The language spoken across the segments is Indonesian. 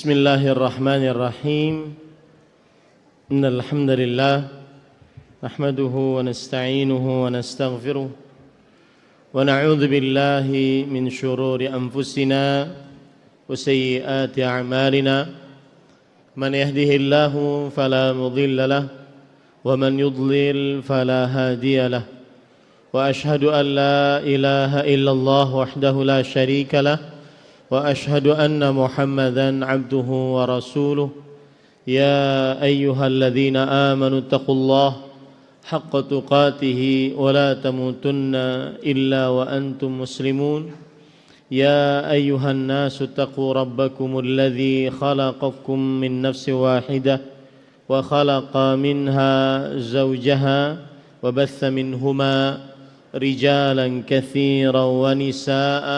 بسم الله الرحمن الرحيم إن الحمد لله نحمده ونستعينه ونستغفره ونعوذ بالله من شرور أنفسنا وسيئات أعمالنا من يهده الله فلا مضل له ومن يضلل فلا هادي له وأشهد أن لا إله إلا الله وحده لا شريك له وأشهد أن محمدًا عبده ورسوله يا أيها الذين آمنوا اتقوا الله حق تقاته ولا تموتن إلا وأنتم مسلمون يا أيها الناس اتقوا ربكم الذي خلقكم من نفس واحدة وخلق منها زوجها وبث منهما رجالا كثيرا ونساء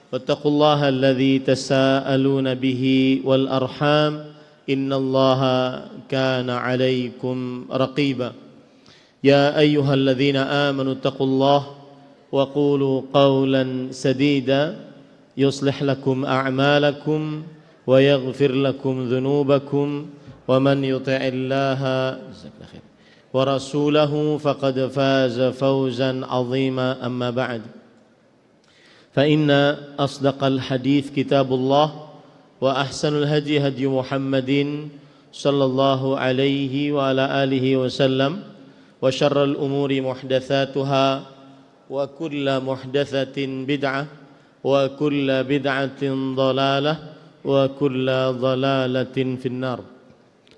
واتقوا الله الذي تساءلون به والأرحام إن الله كان عليكم رقيبا يا أيها الذين آمنوا اتقوا الله وقولوا قولا سديدا يصلح لكم أعمالكم ويغفر لكم ذنوبكم ومن يطع الله ورسوله فقد فاز فوزا عظيما أما بعد فإن أصدق الحديث كتاب الله وأحسن الهدي هدي محمد صلى الله عليه وعلى آله وسلم وشر الأمور محدثاتها وكل محدثة بدعة وكل بدعة ضلالة وكل ضلالة في النار.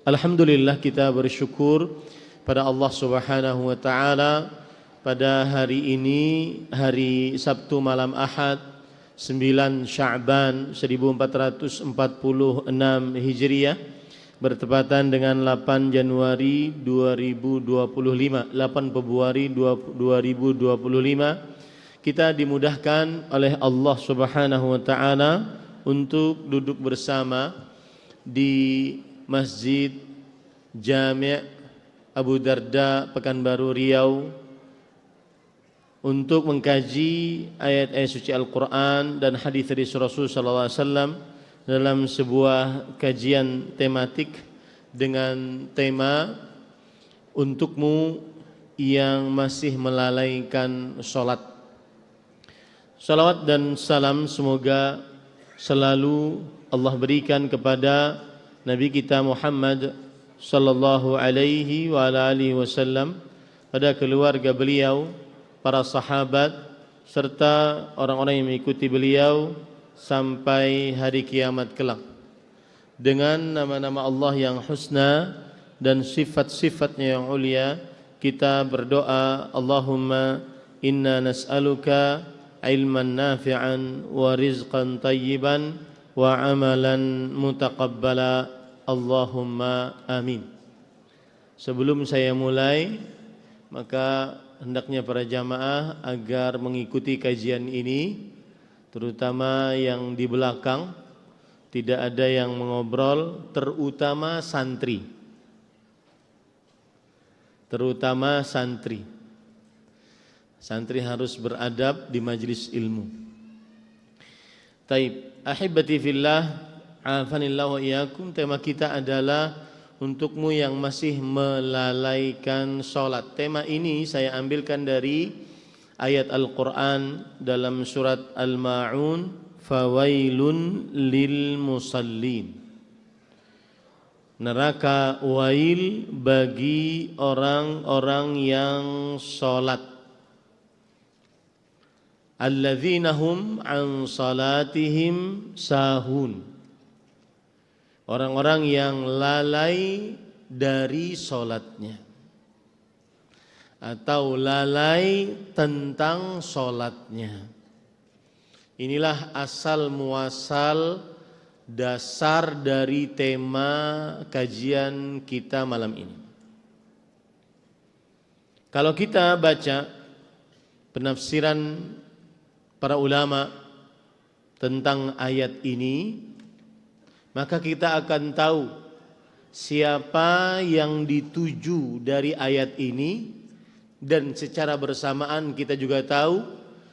Alhamdulillah, kita bersyukur pada Allah Subhanahu wa taala pada hari ini, hari Sabtu malam Ahad 9 Sya'ban 1446 Hijriah, bertepatan dengan 8 Januari 2025, 8 Februari 2025. Kita dimudahkan oleh Allah Subhanahu wa taala untuk duduk bersama di Masjid Jami' Abu Darda Pekanbaru Riau untuk mengkaji ayat-ayat suci Al-Quran dan hadis dari Rasul sallallahu alaihi wasallam dalam sebuah kajian tematik dengan tema untukmu yang masih melalaikan salat. Salawat dan salam semoga selalu Allah berikan kepada Nabi kita Muhammad sallallahu alaihi wa alihi wasallam, pada keluarga beliau, para sahabat, serta orang-orang yang mengikuti beliau sampai hari kiamat kelak. Dengan nama-nama Allah yang husna dan sifat-sifatnya yang ulia, kita berdoa, Allahumma inna nas'aluka ilman nafi'an wa rizqan tayyiban wa amalan mutaqabbala, Allahumma amin. Sebelum saya mulai, maka hendaknya para jamaah agar mengikuti kajian ini, terutama yang di belakang, tidak ada yang mengobrol, terutama santri. Terutama santri. Santri harus beradab di majelis ilmu. Taib, ahibati fillah, afanillah wa iyyakum. Tema kita adalah untukmu yang masih melalaikan sholat. Tema ini saya ambilkan dari ayat Al-Quran dalam surat Al-Ma'un, fawailun lil musallin. Neraka wail bagi orang-orang yang sholat. Alladzina hum an salatihim sahun. Orang-orang yang lalai dari sholatnya atau lalai tentang sholatnya. Inilah asal muasal dasar dari tema kajian kita malam ini. Kalau kita baca penafsiran para ulama tentang ayat ini, maka kita akan tahu siapa yang dituju dari ayat ini, dan secara bersamaan kita juga tahu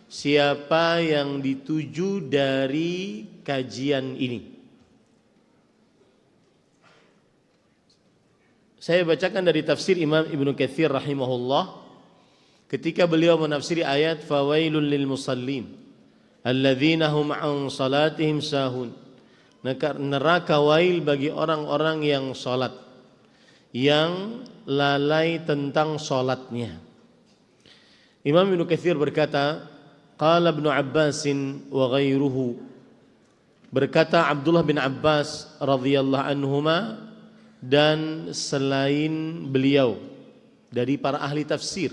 siapa yang dituju dari kajian ini. Saya bacakan dari tafsir Imam Ibnu Katsir rahimahullah ketika beliau menafsiri ayat fawailul lil musallin alladzina hum an salatihim sahun. Neraka wail bagi orang-orang yang salat, yang lalai tentang salatnya. Imam Ibnu Katsir berkata, qala Ibnu Abbasin wa ghairuhu, berkata Abdullah bin Abbas radhiyallahu anhuma dan selain beliau dari para ahli tafsir.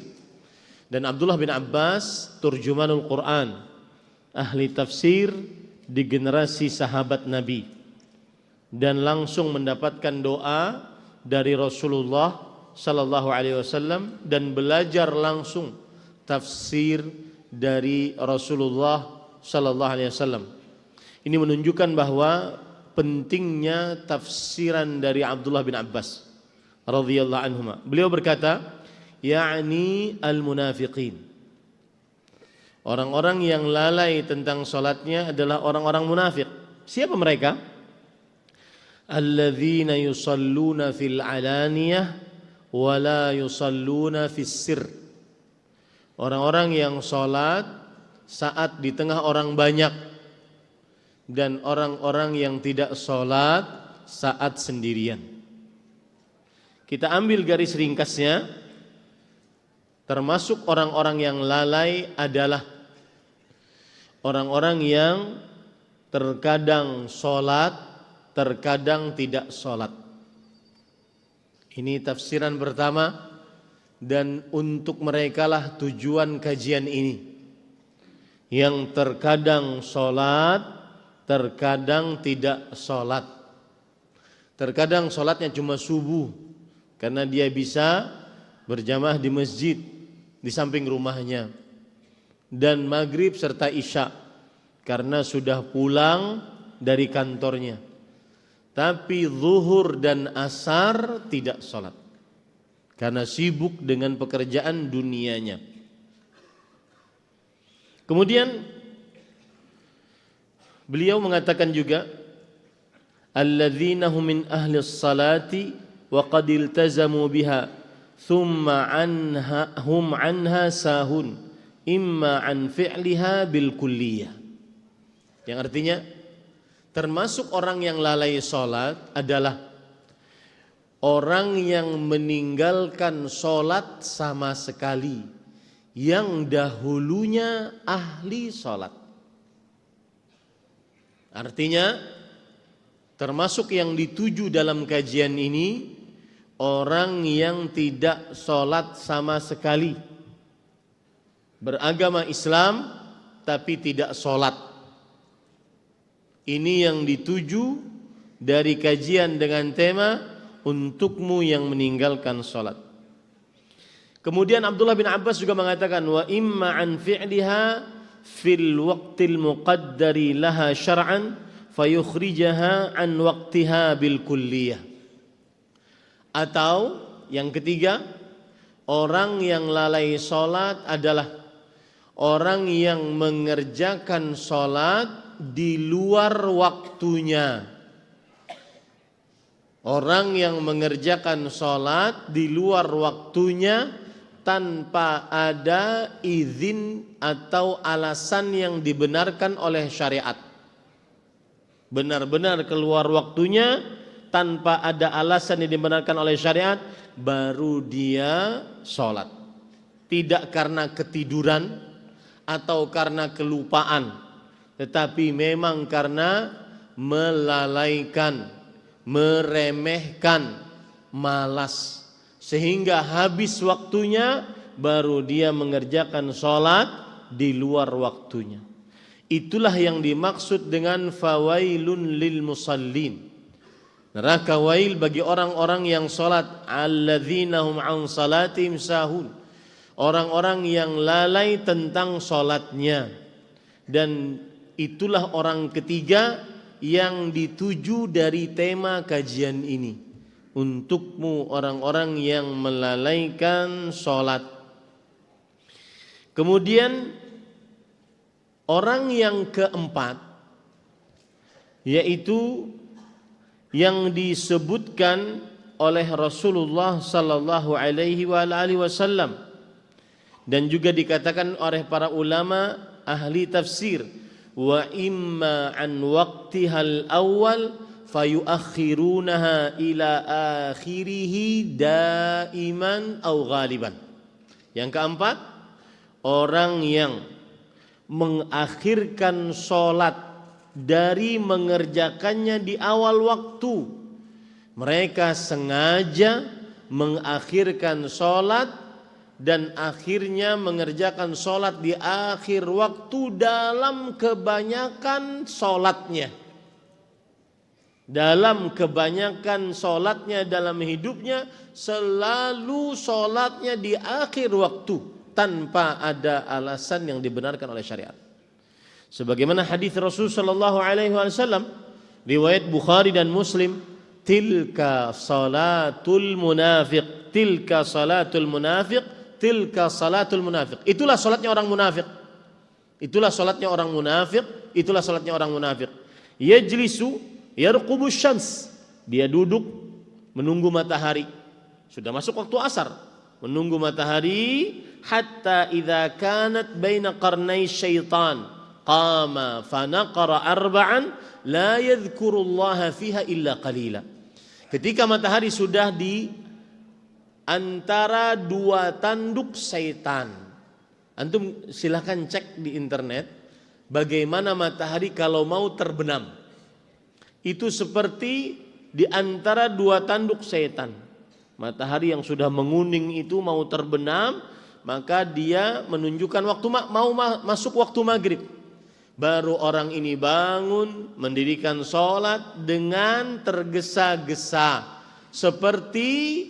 Dan Abdullah bin Abbas turjumanul Quran, ahli tafsir di generasi sahabat Nabi, dan langsung mendapatkan doa dari Rasulullah sallallahu alaihi wasallam dan belajar langsung tafsir dari Rasulullah sallallahu alaihi wasallam. Ini menunjukkan bahwa pentingnya tafsiran dari Abdullah bin Abbas radhiyallahu anhuma. Beliau berkata, ya'ni al-munafiqin. Orang-orang yang lalai tentang salatnya adalah orang-orang munafik. Siapa mereka? Alladzina yusalluna fil alaniyah wa la yusalluna fis sir. Orang-orang yang salat saat di tengah orang banyak dan orang-orang yang tidak salat saat sendirian. Kita ambil garis ringkasnya, termasuk orang-orang yang lalai adalah orang-orang yang terkadang sholat, terkadang tidak sholat. Ini tafsiran pertama, dan untuk merekalah tujuan kajian ini. Yang terkadang sholat, terkadang tidak sholat. Terkadang sholatnya cuma subuh, karena dia bisa berjamaah di masjid di samping rumahnya, dan maghrib serta isya karena sudah pulang dari kantornya. Tapi zuhur dan asar tidak sholat karena sibuk dengan pekerjaan dunianya. Kemudian beliau mengatakan juga, alladzina hum min ahli salati wa qad iltazamu biha thumma hum anha sahun imma an fi'liha bil kulliyah. Yang artinya termasuk orang yang lalai salat adalah orang yang meninggalkan salat sama sekali, yang dahulunya ahli salat. Artinya termasuk yang dituju dalam kajian ini orang yang tidak salat sama sekali, beragama Islam tapi tidak salat. Ini yang dituju dari kajian dengan tema untukmu yang meninggalkan salat. Kemudian Abdullah bin Abbas juga mengatakan, wa imma an fi'liha fil waqtil muqaddari laha syar'an fayukhrijaha an waqtiha bil kulliyah. Atau yang ketiga, orang yang lalai salat adalah orang yang mengerjakan salat di luar waktunya. Orang yang mengerjakan salat di luar waktunya tanpa ada izin atau alasan yang dibenarkan oleh syariat. Benar-benar keluar waktunya tanpa ada alasan yang dibenarkan oleh syariat, baru dia salat. Tidak karena ketiduran atau karena kelupaan, tetapi memang karena melalaikan, meremehkan, malas, sehingga habis waktunya baru dia mengerjakan salat di luar waktunya. Itulah yang dimaksud dengan fawailun lil musallin. Neraka wail bagi orang-orang yang salat, alladzina hum an salatihim sahun. Orang-orang yang lalai tentang salatnya. Dan itulah orang ketiga yang dituju dari tema kajian ini. Untukmu orang-orang yang melalaikan salat. Kemudian orang yang keempat, yaitu yang disebutkan oleh Rasulullah sallallahu alaihi wasallam, dan juga dikatakan oleh para ulama ahli tafsir, wa imma an waqtihal awal fayuakhirunaha ila akhirih daiman au ghaliban. Yang keempat, orang yang mengakhirkan sholat dari mengerjakannya di awal waktu, mereka sengaja mengakhirkan sholat dan akhirnya mengerjakan sholat di akhir waktu dalam kebanyakan sholatnya. Dalam kebanyakan sholatnya dalam hidupnya selalu sholatnya di akhir waktu tanpa ada alasan yang dibenarkan oleh syariat. Sebagaimana hadis Rasul sallallahu alaihi wasallam riwayat Bukhari dan Muslim, tilka salatul munafiq, tilka salatul munafiq, tilka salatul munafiq. Itulah salatnya orang munafik. Itulah salatnya orang munafik, itulah salatnya orang munafik. Yajlisu yarqubus syams. Dia duduk menunggu matahari. Sudah masuk waktu asar, menunggu matahari hatta idza kanat baina qarnai syaitan qama fanaqara arba'an la yadhkurullaha fiha illa qalila. Ketika matahari sudah di antara dua tanduk syaitan. Antum silahkan cek di internet bagaimana matahari kalau mau terbenam. Itu seperti di antara dua tanduk syaitan. Matahari yang sudah menguning itu mau terbenam, maka dia menunjukkan waktu mau masuk waktu maghrib. Baru orang ini bangun mendirikan sholat dengan tergesa-gesa seperti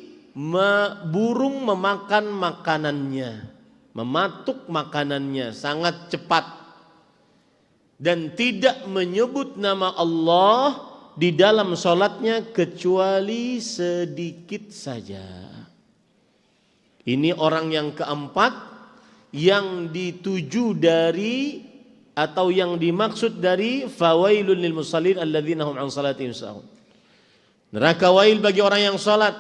burung memakan makanannya, mematuk makanannya sangat cepat dan tidak menyebut nama Allah di dalam sholatnya kecuali sedikit saja. Ini orang yang keempat yang dituju dari atau yang dimaksud dari fawailun lil musallin alladzina hum an salatihim sahun. Neraka wail bagi orang yang salat,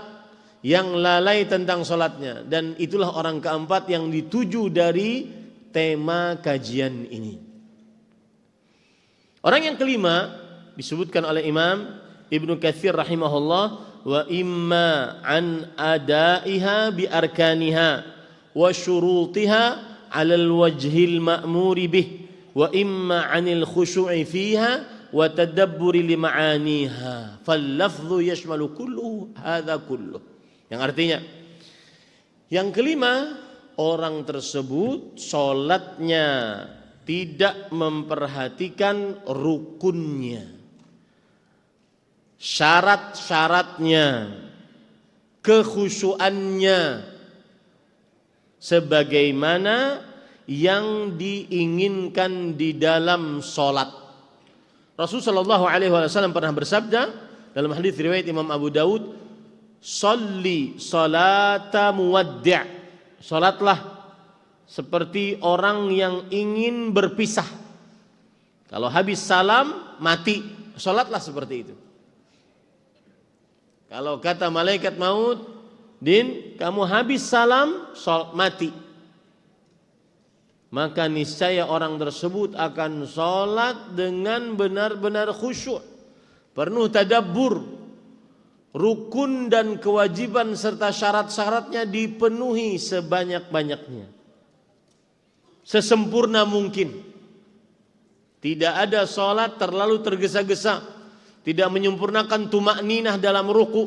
yang lalai tentang salatnya, dan itulah orang keempat yang dituju dari tema kajian ini. Orang yang kelima disebutkan oleh Imam Ibnu Katsir rahimahullah, wa imma an adaiha bi arkaniha wa syurutiha 'ala al-wajhil ma'muri bih wa imma 'anil khushu'i fiha wa tadabburi li ma'aniha fal lafdhu yashmalu kullu hadza kullu. Yang artinya yang kelima, orang tersebut salatnya tidak memperhatikan rukunnya, syarat-syaratnya, kekhusyuannya sebagaimana yang diinginkan di dalam salat. Rasulullah sallallahu alaihi wasallam pernah bersabda dalam hadis riwayat Imam Abu Daud, "Shalli salata muwaddi'." Salatlah seperti orang yang ingin berpisah. Kalau habis salam mati, salatlah seperti itu. Kalau kata malaikat maut, "Din, kamu habis salam, mati." Maka niscaya orang tersebut akan sholat dengan benar-benar khusyuk, penuh tadabbur, rukun dan kewajiban serta syarat-syaratnya dipenuhi sebanyak-banyaknya, sesempurna mungkin. Tidak ada sholat terlalu tergesa-gesa, tidak menyempurnakan tumakninah dalam ruku,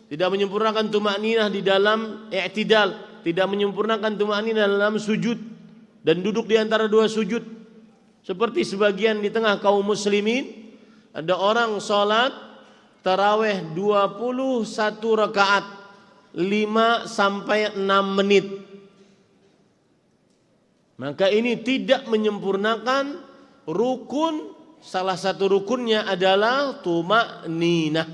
tidak menyempurnakan tumakninah di dalam i'tidal, tidak menyempurnakan tumakninah dalam sujud dan duduk di antara dua sujud. Seperti sebagian di tengah kaum muslimin, ada orang sholat tarawih 21 rakaat 5 sampai 6 menit. Maka ini tidak menyempurnakan rukun. Salah satu rukunnya adalah tumakninah.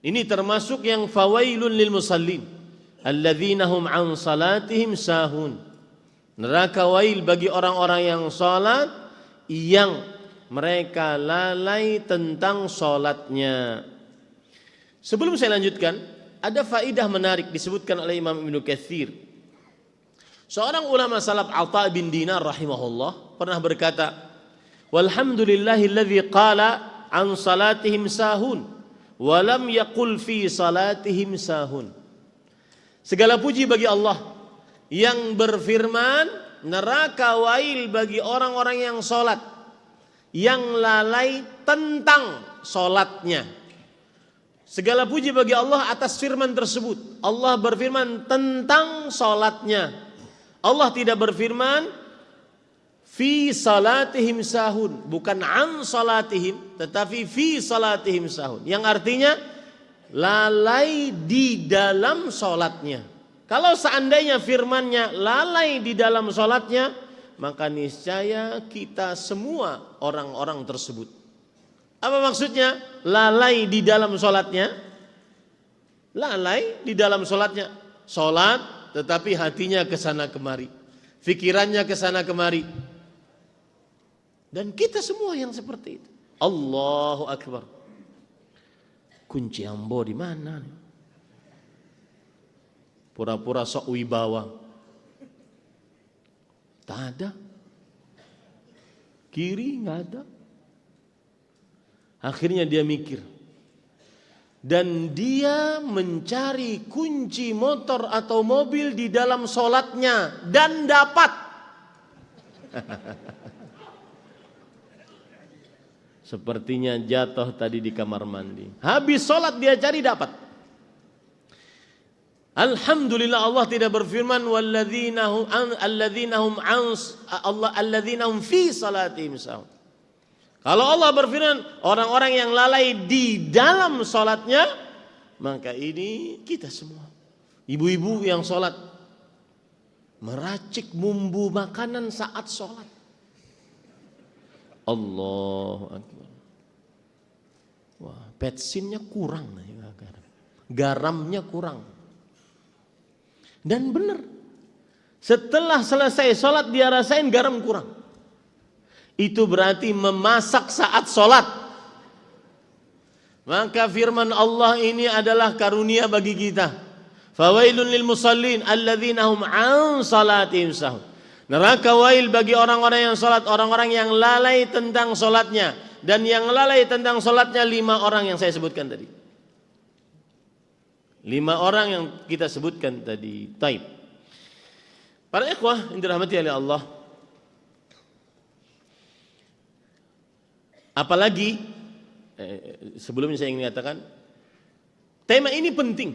Ini termasuk yang fawailun lil musallin alladzina hum an salatihim sahun. Neraka wail bagi orang-orang yang salat yang mereka lalai tentang salatnya. Sebelum saya lanjutkan, ada faedah menarik disebutkan oleh Imam Ibnu Katsir. Seorang ulama salaf Atha bin Dinar rahimahullah pernah berkata, "Walhamdulillahilladzi qala an salatihim sahun wa lam yaqul fi salatihim sahun." Segala puji bagi Allah yang berfirman, neraka wail bagi orang-orang yang salat, yang lalai tentang salatnya. Segala puji bagi Allah atas firman tersebut. Allah berfirman tentang salatnya. Allah tidak berfirman fi salatihim sahun, bukan an salatihim, tetapi fi salatihim sahun, yang artinya lalai di dalam salatnya. Kalau seandainya firmannya lalai di dalam salatnya, maka niscaya kita semua orang-orang tersebut. Apa maksudnya lalai di dalam salatnya? Lalai di dalam salatnya, salat tetapi hatinya ke sana kemari, pikirannya ke sana kemari. Dan kita semua yang seperti itu. Allahu Akbar. Kunci ambo di mana? Pura-pura sok wibawa. Tak ada. Kiri nggak ada. Akhirnya dia mikir. Dan dia mencari kunci motor atau mobil di dalam sholatnya dan dapat. Sepertinya jatuh tadi di kamar mandi. Habis sholat dia cari dapat. Alhamdulillah Allah tidak berfirman alladzina hum fi salatihim sahun. Kalau Allah berfirman orang-orang yang lalai di dalam sholatnya, maka ini kita semua. Ibu-ibu yang sholat meracik bumbu makanan saat sholat. Allahu Akbar. Wah, bensinnya kurang, garamnya kurang. Dan benar, setelah selesai sholat dia rasain garam kurang. Itu berarti memasak saat sholat. Maka firman Allah ini adalah karunia bagi kita. Fawailun lil musallin alladzina hum an salatihim sahun. Neraka wail bagi orang-orang yang sholat, orang-orang yang lalai tentang sholatnya. Dan yang lalai tentang sholatnya 5 orang yang saya sebutkan tadi. 5 orang yang kita sebutkan tadi. Taib. Para ikhwah yang dirahmati oleh Allah, apalagi sebelumnya saya ingin mengatakan tema ini penting.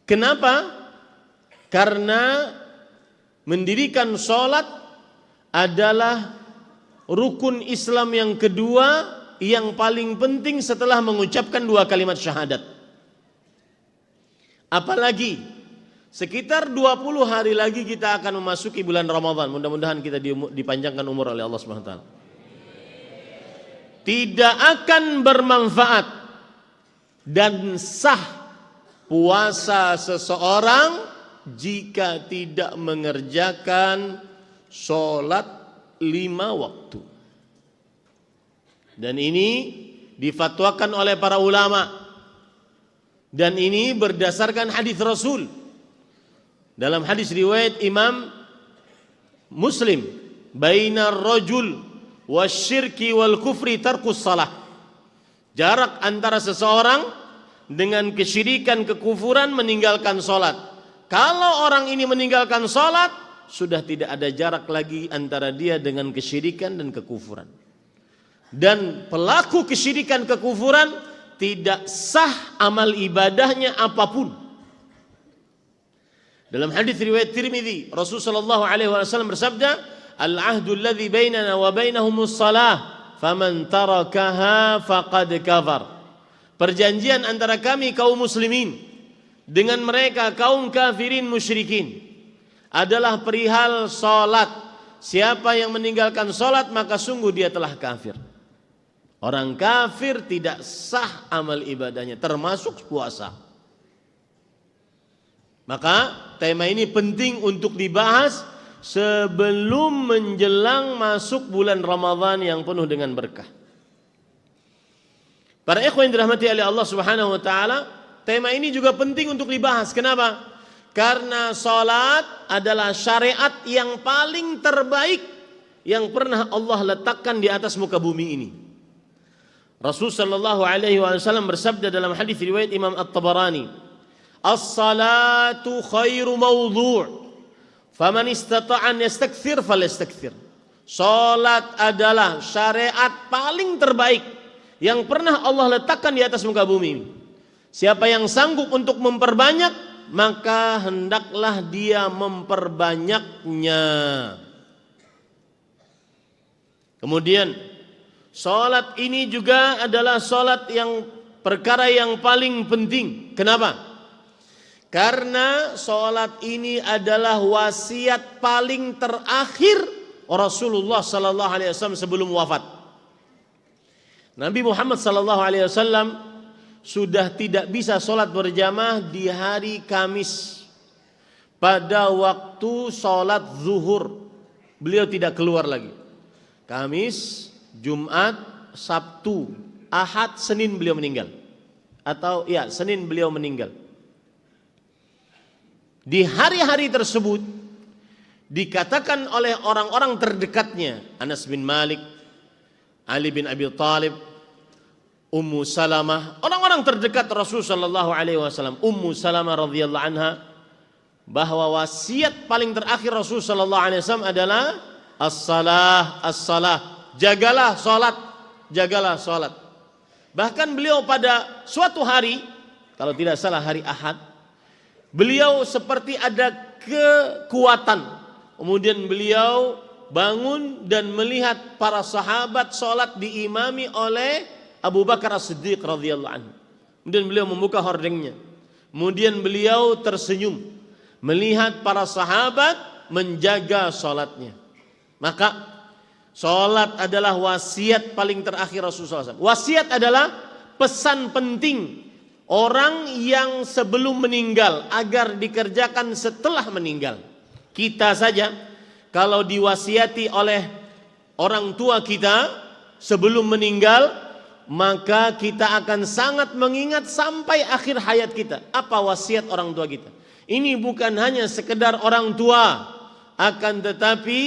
Kenapa? Karena mendirikan sholat adalah rukun Islam yang kedua yang paling penting setelah mengucapkan 2 kalimat syahadat. Apalagi sekitar 20 hari lagi kita akan memasuki bulan Ramadan. Mudah-mudahan kita dipanjangkan umur oleh Allah Subhanahu wa taala. Tidak akan bermanfaat dan sah puasa seseorang jika tidak mengerjakan sholat 5 waktu. Dan ini difatwakan oleh para ulama. Dan ini berdasarkan hadis Rasul. Dalam hadis riwayat Imam Muslim, bainar rajul wasyirki wal kufri tarkus salah. Jarak antara seseorang dengan kesyirikan, kekufuran, meninggalkan salat. Kalau orang ini meninggalkan salat, sudah tidak ada jarak lagi antara dia dengan kesyirikan dan kekufuran. Dan pelaku kesyirikan, kekufuran, tidak sah amal ibadahnya apapun. Dalam hadis riwayat Tirmidzi, Rasulullah SAW bersabda, al-ahdu alladhi bainana wa bainahumus salah faman tarakaha faqad kafar. Perjanjian antara kami kaum muslimin dengan mereka kaum kafirin musyrikin adalah perihal salat. Siapa yang meninggalkan salat maka sungguh dia telah kafir. Orang kafir tidak sah amal ibadahnya termasuk puasa. Maka tema ini penting untuk dibahas sebelum menjelang masuk bulan Ramadan yang penuh dengan berkah. Para ikhwan yang dirahmati oleh Allah Subhanahu wa taala, tema ini juga penting untuk dibahas. Kenapa? Karena salat adalah syariat yang paling terbaik yang pernah Allah letakkan di atas muka bumi ini. Rasul sallallahu alaihi wasallam bersabda dalam hadis riwayat Imam At-Tabarani, "As-salatu khairu mawdhu', faman istata'a an yastakthir falyastakthir." Salat adalah syariat paling terbaik yang pernah Allah letakkan di atas muka bumi. Siapa yang sanggup untuk memperbanyak, maka hendaklah dia memperbanyaknya. Kemudian salat ini juga adalah salat yang perkara yang paling penting. Kenapa? Karena salat ini adalah wasiat paling terakhir Rasulullah sallallahu alaihi wasallam sebelum wafat. Nabi Muhammad sallallahu alaihi wasallam sudah tidak bisa sholat berjamaah di hari Kamis. Pada waktu sholat zuhur beliau tidak keluar lagi. Kamis, Jumat, Sabtu, Ahad, Senin beliau meninggal. Atau ya, Senin beliau meninggal. Di hari-hari tersebut dikatakan oleh orang-orang terdekatnya, Anas bin Malik, Ali bin Abi Thalib, Ummu Salamah, orang-orang terdekat Rasul sallallahu alaihi wasallam, Ummu Salamah radhiyallahu anha, bahwa wasiat paling terakhir Rasul sallallahu alaihi wasallam adalah as-salah, as-salah, jagalah salat, jagalah salat. Bahkan beliau pada suatu hari, kalau tidak salah hari Ahad, beliau seperti ada kekuatan. Kemudian beliau bangun dan melihat para sahabat salat diimami oleh Abu Bakar As-Siddiq radhiyallahu anhu. Kemudian beliau membuka hordengnya. Kemudian beliau tersenyum melihat para sahabat menjaga salatnya. Maka salat adalah wasiat paling terakhir Rasulullah SAW. Wasiat adalah pesan penting orang yang sebelum meninggal agar dikerjakan setelah meninggal. Kita saja kalau diwasiati oleh orang tua kita sebelum meninggal, maka kita akan sangat mengingat sampai akhir hayat kita apa wasiat orang tua kita. Ini bukan hanya sekedar orang tua, akan tetapi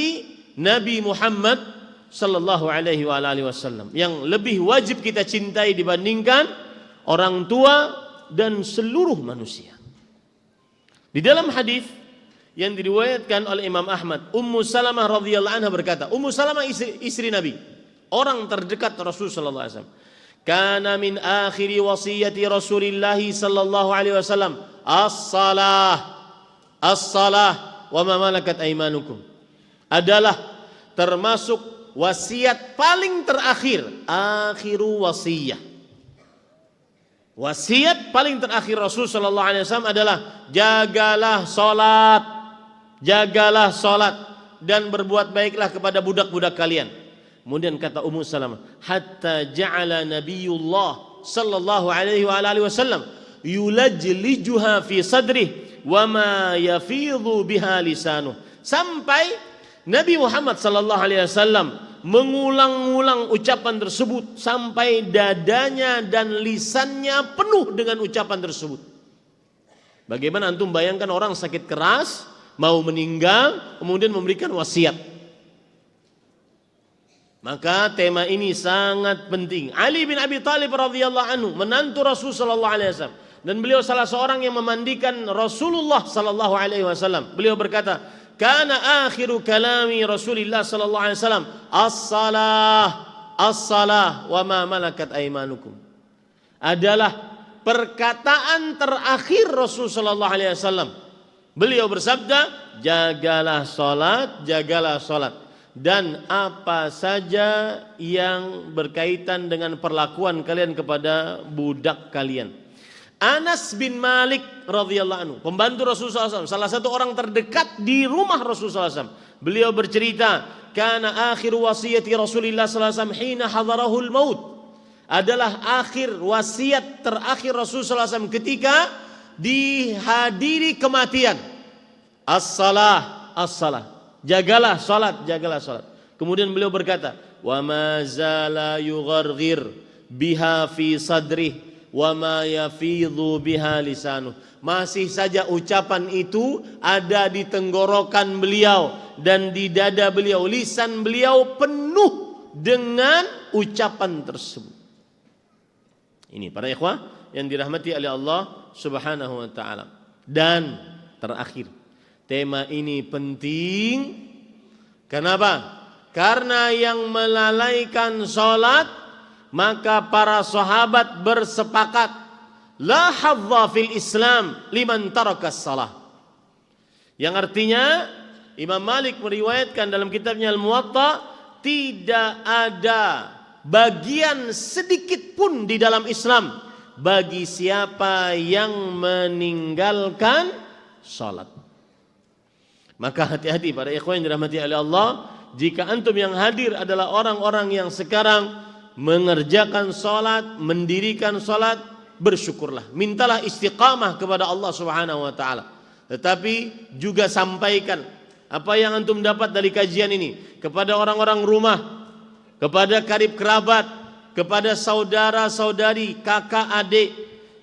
Nabi Muhammad sallallahu alaihi wasallam yang lebih wajib kita cintai dibandingkan orang tua dan seluruh manusia. Di dalam hadis yang diriwayatkan oleh Imam Ahmad, Ummu Salamah radhiyallahu anha berkata, Ummu Salamah istri Nabi, orang terdekat Rasul sallallahu alaihi wasallam. Kana min akhiri wasiyati Rasulillah sallallahu alaihi wasallam as-salah, as-salah wa ma malakat aymanukum. Adalah termasuk wasiat paling terakhir, akhiru wasiyah. Wasiat paling terakhir Rasul sallallahu alaihi wasallam adalah jagalah salat, jagalah salat dan berbuat baiklah kepada budak-budak kalian. Kemudian kata Ummu Salamah, hatta ja'ala Nabiyullah sallallahu alaihi wasallam yulajlijuha fi sadrih wa ma yafidhu biha lisanuh. Sampai Nabi Muhammad sallallahu alaihi wasallam mengulang-ulang ucapan tersebut sampai dadanya dan lisannya penuh dengan ucapan tersebut. Bagaimana antum bayangkan orang sakit keras mau meninggal kemudian memberikan wasiat. Maka tema ini sangat penting. Ali bin Abi Thalib radhiyallahu anhu, menantu Rasul sallallahu alaihi wasallam, dan beliau salah seorang yang memandikan Rasulullah sallallahu alaihi wasallam. Beliau berkata, "Kana akhiru kalami Rasulillah sallallahu alaihi wasallam as-salah, as-salah wa ma malakat aymanukum." Adalah perkataan terakhir Rasul sallallahu alaihi wasallam. Beliau bersabda, "Jagalah salat, jagalah salat." Dan apa saja yang berkaitan dengan perlakuan kalian kepada budak kalian. Anas bin Malik radhiyallahu anhu, pembantu Rasulullah SAW, salah satu orang terdekat di rumah Rasulullah SAW. Beliau bercerita, kana akhir wasiyati Rasulullah SAW hina hadarahul maut. Adalah akhir wasiat terakhir Rasulullah SAW ketika dihadiri kematian. As-salah, as-salah. Jagalah salat, jagalah salat. Kemudian beliau berkata, wa ma zala yugharghir biha fi sadrih wa ma yafidhu biha lisanuh. Masih saja ucapan itu ada di tenggorokan beliau dan di dada beliau, lisan beliau penuh dengan ucapan tersebut. Ini para ikhwah yang dirahmati oleh Allah Subhanahu wa taala. Dan terakhir, tema ini penting. Kenapa? Karena yang melalaikan salat, maka para sahabat bersepakat la hadza fil Islam liman tarakas salah. Yang artinya Imam Malik meriwayatkan dalam kitabnya Al-Muwatta, tidak ada bagian sedikit pun di dalam Islam bagi siapa yang meninggalkan salat. Maka hati-hati para ikhwan yang dirahmati oleh Allah, jika antum yang hadir adalah orang-orang yang sekarang mengerjakan salat, mendirikan salat, bersyukurlah, mintalah istiqamah kepada Allah Subhanahu wa taala. Tetapi juga sampaikan apa yang antum dapat dari kajian ini kepada orang-orang rumah, kepada karib kerabat, kepada saudara-saudari, kakak adik,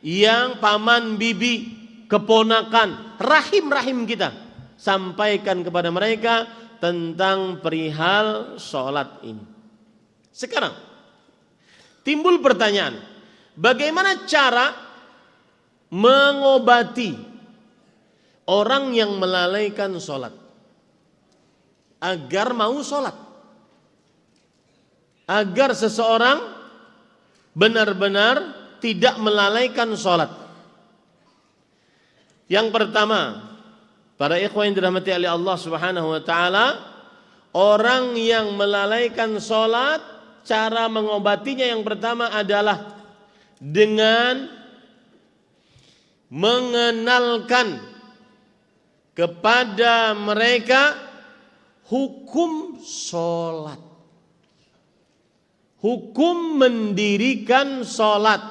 yang paman bibi, keponakan, rahim-rahim kita. Sampaikan kepada mereka tentang perihal salat ini. Sekarang timbul pertanyaan, bagaimana cara mengobati orang yang melalaikan sholat agar mau sholat, agar seseorang benar-benar tidak melalaikan sholat? Yang pertama, para ikhwan yang dirahmati oleh Allah Subhanahu wa taala, orang yang melalaikan sholat, cara mengobatinya yang pertama adalah dengan mengenalkan kepada mereka hukum sholat, hukum mendirikan sholat.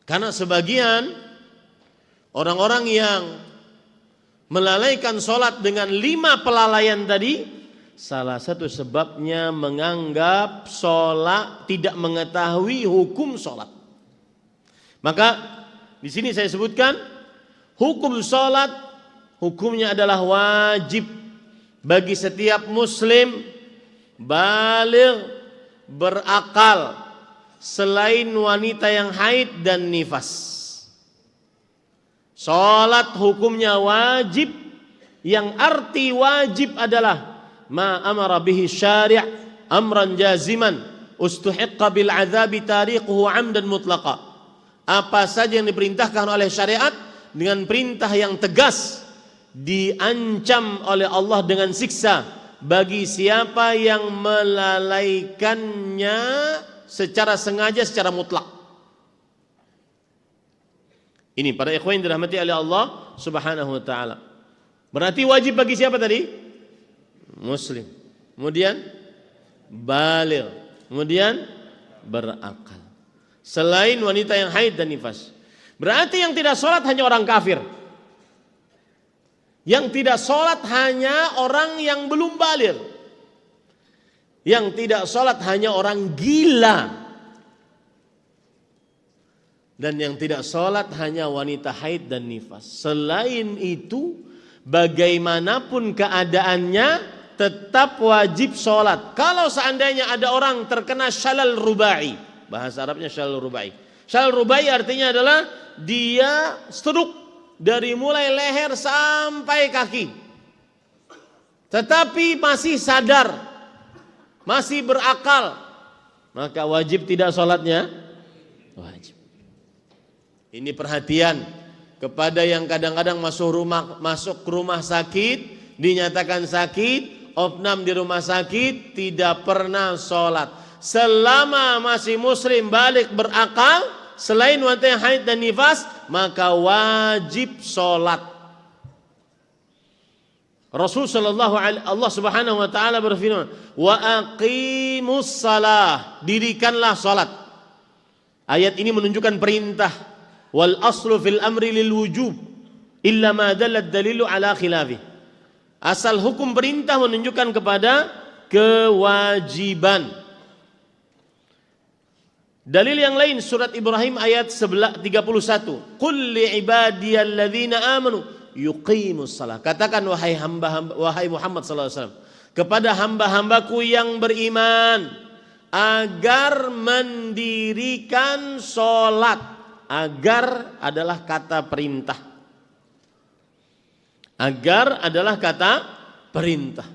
Karena sebagian orang-orang yang melalaikan sholat dengan 5 pelalaian tadi, salah satu sebabnya menganggap sholat, tidak mengetahui hukum sholat. Maka di sini saya sebutkan hukum sholat, hukumnya adalah wajib bagi setiap muslim baligh, berakal, selain wanita yang haid dan nifas. Sholat hukumnya wajib, yang arti wajib adalah ma amara bihi syari' amran jaziman ustuhiqqa bil azabi tariquhu amdan mutlaqa. Apa saja yang diperintahkan oleh syariat dengan perintah yang tegas, diancam oleh Allah dengan siksa bagi siapa yang melalaikannya secara sengaja, secara mutlak. Ini para ikhwan yang dirahmati oleh Allah Subhanahu wa taala. Berarti wajib bagi siapa tadi? Muslim. Kemudian baligh, kemudian berakal. Selain wanita yang haid dan nifas. Berarti yang tidak sholat hanya orang kafir. Yang tidak sholat hanya orang yang belum baligh. Yang tidak sholat hanya orang gila. Dan yang tidak sholat hanya wanita haid dan nifas. Selain itu, bagaimanapun keadaannya, tetap wajib sholat. Kalau seandainya ada orang terkena syalal rubai, bahasa Arabnya syalal rubai. Syalal rubai artinya adalah dia stroke dari mulai leher sampai kaki, tetapi masih sadar, masih berakal, maka wajib tidak sholatnya? Wajib. Ini perhatian kepada yang kadang-kadang masuk ke rumah sakit, dinyatakan sakit, opnam di rumah sakit, tidak pernah sholat. Selama masih muslim, balik, berakal, selain wanita yang haid dan nifas, maka wajib sholat. Rasul sallallahu alaihi Allah Subhanahu wa taala berfirman, "Wa aqimus shalah," dirikanlah salat. Ayat ini menunjukkan perintah. Wal aslu fil amri lil wujub illa ma dallat dalilu ala khilafih. Asal hukum perintah menunjukkan kepada kewajiban. Dalil yang lain surat Ibrahim ayat 31. Qul li'ibadiyalladzina amanu yuqimus shalah. Katakan wahai hamba-hamba, wahai Muhammad sallallahu alaihi wasallam, kepada hamba-hambaku yang beriman agar mendirikan salat. Agar adalah kata perintah. Agar adalah kata perintah.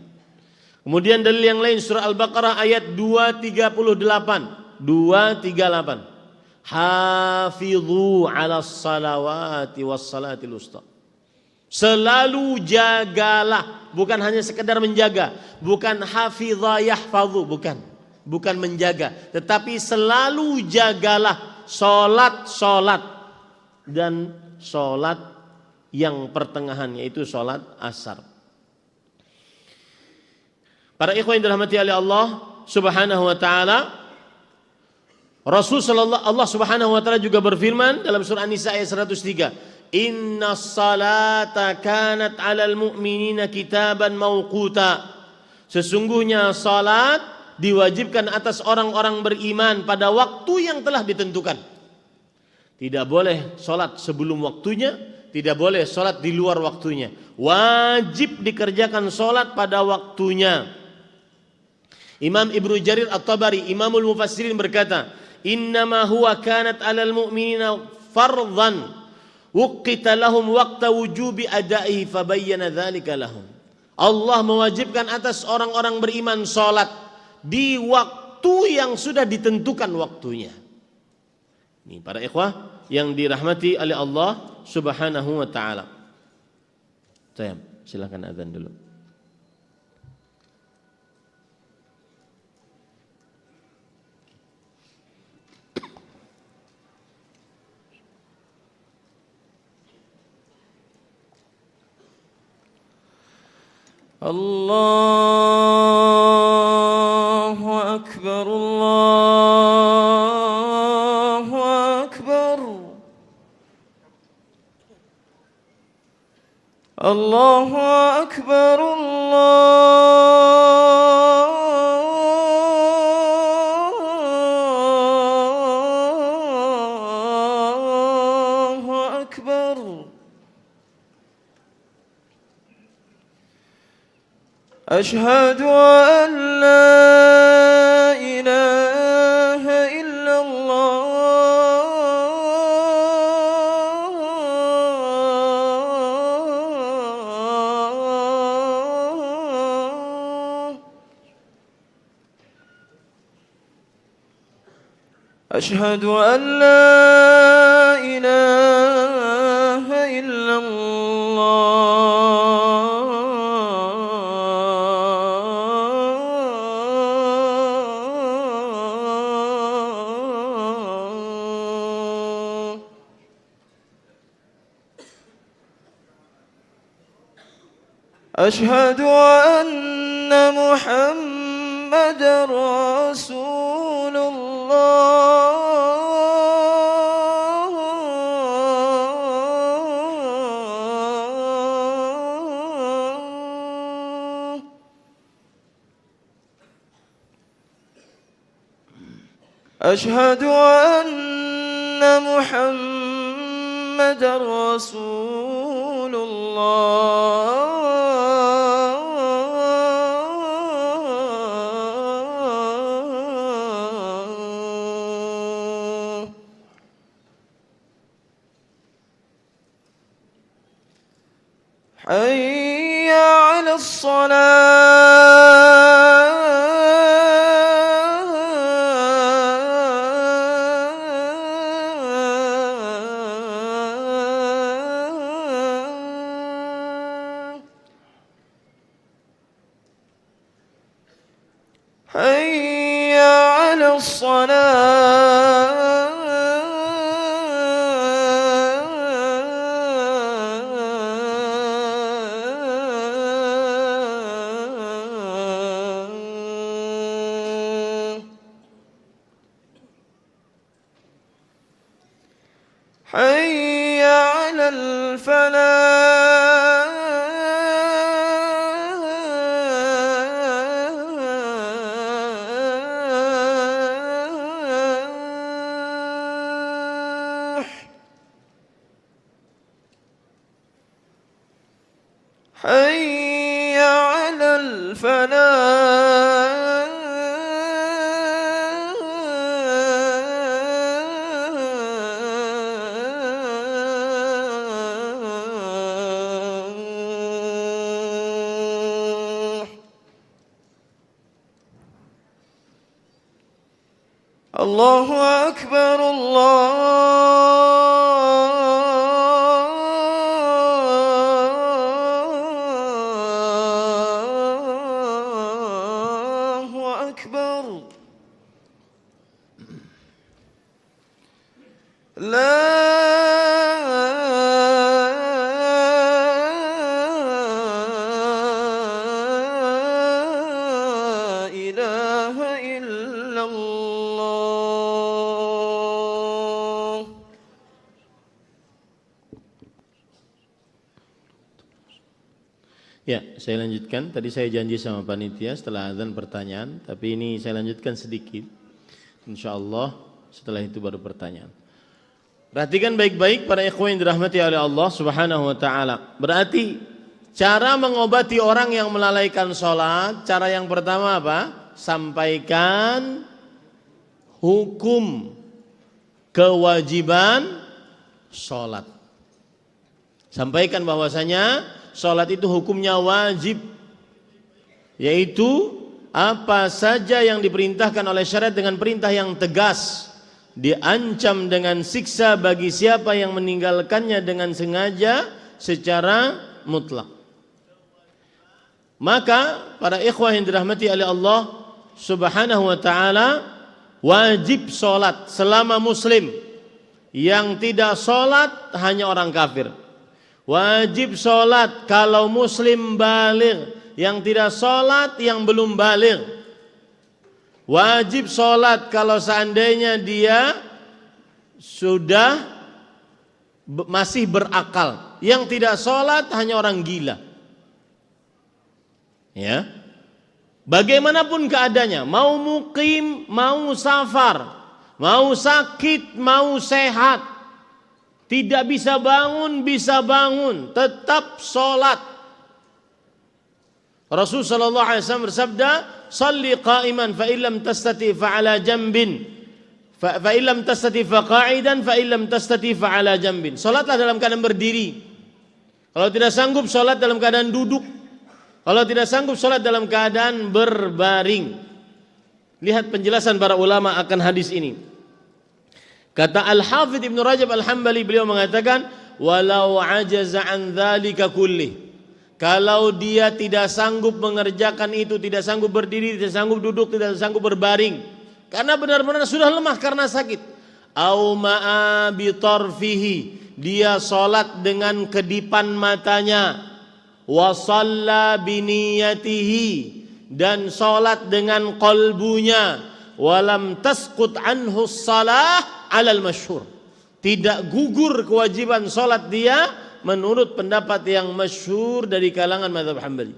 Kemudian dalil yang lain surah Al-Baqarah ayat 238. 238. Hafidhu 'alas salawati was salatil usta. Selalu jagalah, bukan hanya sekedar menjaga, bukan hafidha yahfadhu, bukan menjaga, tetapi selalu jagalah salat dan salat yang pertengahan, yaitu salat asar. Para ikhwan yang dirahmati oleh Allah Subhanahu wa taala, Allah Subhanahu wa taala juga berfirman dalam surah An-Nisa ayat 103, "Innas salata kanat 'alal mu'minina kitaban mauquta." Sesungguhnya salat diwajibkan atas orang-orang beriman pada waktu yang telah ditentukan. Tidak boleh salat sebelum waktunya, tidak boleh salat di luar waktunya. Wajib dikerjakan salat pada waktunya. Imam Ibnu Jarir At-Tabari, Imamul Mufassirin berkata, innama huwa kanat 'alal mu'minina fardhan wuqita lahum waqta wujubi ada'ihi fabayyana dzalika lahum. Allah mewajibkan atas orang-orang beriman salat di waktu yang sudah ditentukan waktunya. Ini para ikhwah yang dirahmati oleh Allah Subhanahu wa taala. Silakan azan dulu. Allahu Akbar, Allahu Akbar, Allahu Akbar, Allahu Akbar. أشهد أن لا إله إلا الله أشهد أن لا إله إلا أشهد أن محمدًا رسول الله. أشهد أن محمدًا رسول الله. حي على الصلاة. حي على الصلاة. حي على الفلاح. الفلاح الله أكبر الله أكبر لا إله إلا الله. Ya, saya lanjutkan. Tadi saya janji sama panitia setelah azan pertanyaan, tapi ini saya lanjutkan sedikit. Insyaallah setelah itu baru pertanyaan. Perhatikan baik-baik para ikhwan yang dirahmati oleh Allah Subhanahu wa taala. Berarti cara mengobati orang yang melalaikan sholat, cara yang pertama apa? Sampaikan hukum kewajiban sholat. Sampaikan bahwasanya sholat itu hukumnya wajib, yaitu apa saja yang diperintahkan oleh syariat dengan perintah yang tegas, diancam dengan siksa bagi siapa yang meninggalkannya dengan sengaja secara mutlak. Maka para ikhwah yang dirahmati oleh Allah Subhanahu wa taala, wajib sholat selama muslim. Yang tidak sholat hanya orang kafir. Wajib sholat kalau muslim baligh, yang tidak sholat yang belum baligh. Wajib sholat kalau seandainya dia sudah masih berakal. Yang tidak sholat hanya orang gila. Ya, bagaimanapun keadaannya, mau mukim, mau safar, mau sakit, mau sehat, tidak bisa bangun, tetap sholat. Rasul sallallahu alaihi wasallam bersabda, "Shalli qa'iman fa illam tastati fa ala jambin, fa illam tastati fa qa'idan, fa illam tastati fa ala jambin." Salatlah dalam keadaan berdiri. Kalau tidak sanggup salat dalam keadaan duduk. Kalau tidak sanggup salat dalam keadaan berbaring. Lihat penjelasan para ulama akan hadis ini. Kata Al-Hafidz Ibnu Rajab Al-Hambali, beliau mengatakan, walau ajaza an dzalika kullih. Kalau dia tidak sanggup mengerjakan itu, tidak sanggup berdiri, tidak sanggup duduk, tidak sanggup berbaring, karena benar-benar sudah lemah karena sakit. Au ma'a bi tarfihi, dia salat dengan kedipan matanya. Wa shalla bi niyatihi, dan salat dengan qalbunya. Walam tasqut anhu shalah alal masyhur, tidak gugur kewajiban salat dia menurut pendapat yang masyhur dari kalangan mazhab Hambali.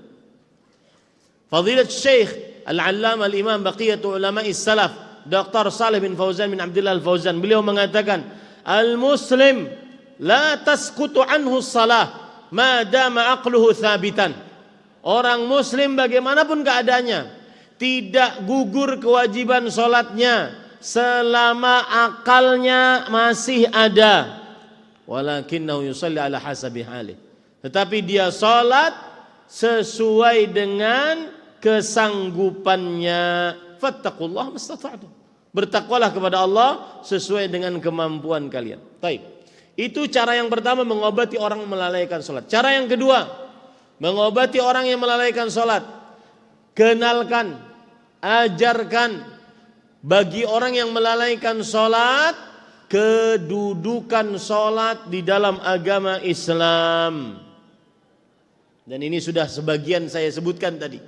Fadilat Syekh Al-Allamah Al-Imam Baqiyatu Ulama'i Salaf, Dr. Salih bin Fauzan bin Abdullah Al-Fauzan, beliau mengatakan, al-muslim la tasqutu anhu shalah ma dama aqluhu thabitan. Orang muslim bagaimanapun keadaannya tidak gugur kewajiban salatnya selama akalnya masih ada. Walakinnahu yusalli ala hasabi halih, tetapi dia salat sesuai dengan kesanggupannya. Fattaqullaha mastata'tum, bertakwalah kepada Allah sesuai dengan kemampuan kalian. Baik, itu cara yang pertama, mengobati orang yang melalaikan salat. Cara yang kedua, mengobati orang yang melalaikan salat, kenalkan, ajarkan bagi orang yang melalaikan salat kedudukan salat di dalam agama Islam. Dan ini sudah sebagian saya sebutkan tadi.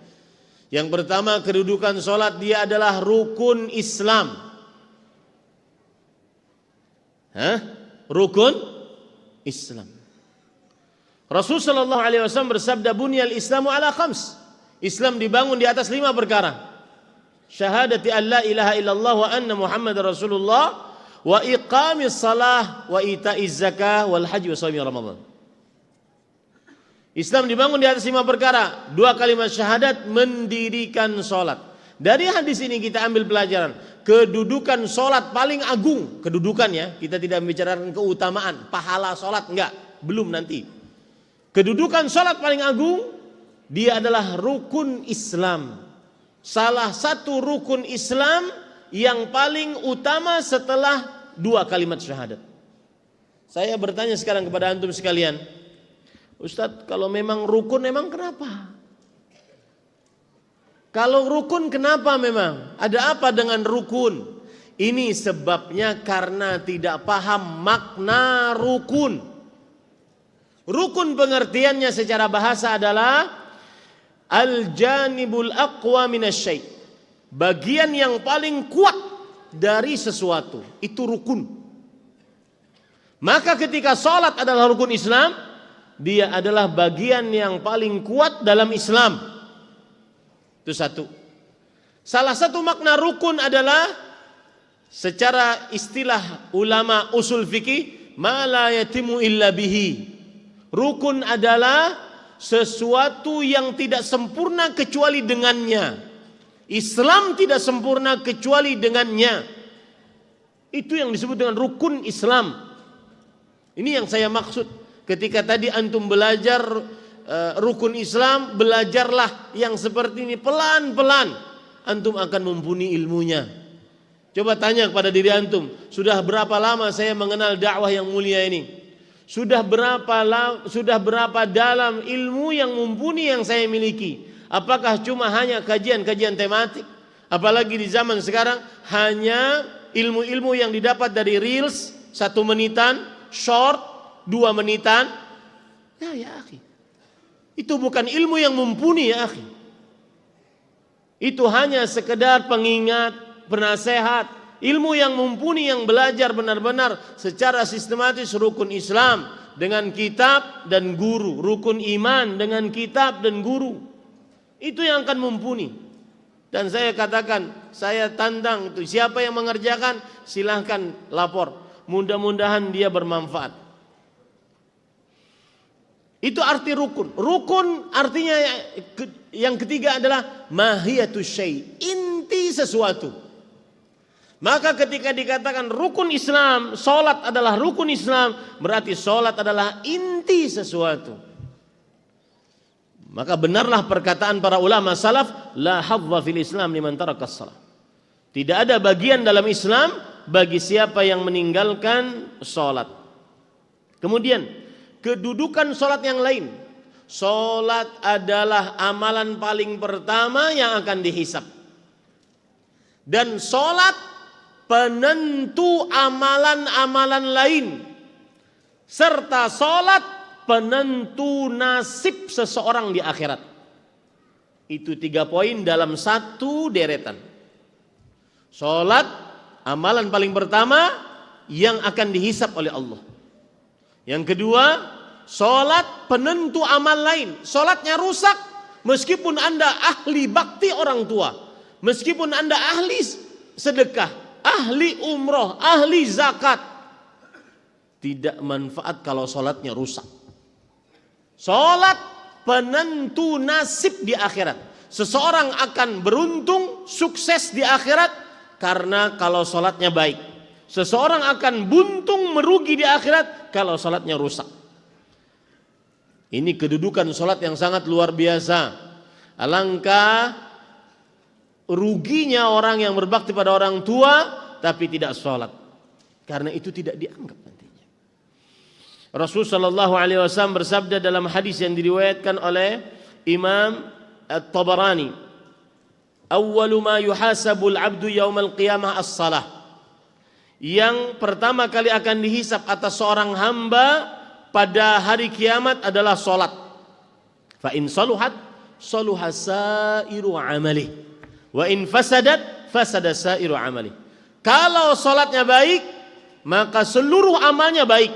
Yang pertama, kedudukan salat, dia adalah rukun Islam. Rukun Islam. Rasul sallallahu alaihi wasallam bersabda, "Bunyal Islamu ala khams." Islam dibangun di atas 5 perkara. Syahadati an la ilaha illallah wa anna Muhammadar Rasulullah, wa iqamis salah, wa ita'iz zakah, wal haji wa shaumi Ramadan. Islam dibangun di atas 5 perkara. 2 kalimat syahadat, mendirikan sholat. Dari hadis ini kita ambil pelajaran. Kedudukan sholat paling agung. Kedudukan ya, kita tidak membicarakan keutamaan. Pahala sholat, enggak, belum nanti. Kedudukan sholat paling agung, dia adalah rukun Islam. Salah satu rukun Islam yang paling utama setelah 2 kalimat syahadat. Saya bertanya sekarang kepada antum sekalian, Ustadz, kalau memang rukun, memang kenapa? Kalau rukun kenapa memang? Ada apa dengan rukun? Ini sebabnya karena tidak paham makna rukun. Rukun pengertiannya secara bahasa adalah al-janibul aqwa minasyai'. Bagian yang paling kuat dari sesuatu. Itu rukun. Maka ketika sholat adalah rukun Islam, dia adalah bagian yang paling kuat dalam Islam. Itu satu. Salah satu makna rukun adalah secara istilah ulama usul fikih, ma la yatimu illa bihi. Rukun adalah sesuatu yang tidak sempurna kecuali dengannya. Islam tidak sempurna kecuali dengannya. Itu yang disebut dengan rukun Islam. Ini yang saya maksud. Ketika tadi antum belajar rukun Islam, belajarlah yang seperti ini pelan-pelan. Antum akan mumpuni ilmunya. Coba tanya kepada diri antum, sudah berapa lama saya mengenal dakwah yang mulia ini? Sudah berapa dalam ilmu yang mumpuni yang saya miliki? Apakah cuma hanya kajian-kajian tematik? Apalagi di zaman sekarang hanya ilmu-ilmu yang didapat dari reels 1 menitan, short 2 menitan, ya akhi, itu bukan ilmu yang mumpuni ya akhi. Itu hanya sekedar pengingat, penasehat. Ilmu yang mumpuni yang belajar benar-benar secara sistematis rukun Islam dengan kitab dan guru, rukun iman dengan kitab dan guru. Itu yang akan mumpuni. Dan saya katakan, saya tantang itu, siapa yang mengerjakan silahkan lapor. Mudah-mudahan dia bermanfaat. Itu arti rukun. Rukun artinya yang ketiga adalah mahiyatus syai', inti sesuatu. Maka ketika dikatakan rukun Islam, salat adalah rukun Islam, berarti salat adalah inti sesuatu. Maka benarlah perkataan para ulama salaf, la hadza fil Islam liman taraka shalah. Tidak ada bagian dalam Islam bagi siapa yang meninggalkan salat. Kemudian kedudukan sholat yang lain. Sholat adalah amalan paling pertama yang akan dihisab. Dan sholat penentu amalan-amalan lain. Serta sholat penentu nasib seseorang di akhirat. Itu 3 poin dalam 1 deretan. Sholat amalan paling pertama yang akan dihisab oleh Allah. Yang kedua, sholat penentu amal lain. Sholatnya rusak, meskipun Anda ahli bakti orang tua, meskipun Anda ahli sedekah, ahli umroh, ahli zakat, tidak manfaat kalau sholatnya rusak. Sholat penentu nasib di akhirat. Seseorang akan beruntung, sukses di akhirat karena kalau sholatnya baik. Seseorang akan buntung, merugi di akhirat kalau salatnya rusak. Ini kedudukan salat yang sangat luar biasa. Alangkah ruginya orang yang berbakti pada orang tua tapi tidak salat. Karena itu tidak dianggap nantinya. Rasul sallallahu alaihi wasallam bersabda dalam hadis yang diriwayatkan oleh Imam At-Tabarani, "Awwalu ma yuhasabul 'abdu yaumal qiyamah as-shalah." Yang pertama kali akan dihisap atas seorang hamba pada hari kiamat adalah solat. Fa in saluhat saluha sairu amali, wa in fasadat fasada sairu amali. Kalau solatnya baik, maka seluruh amalnya baik.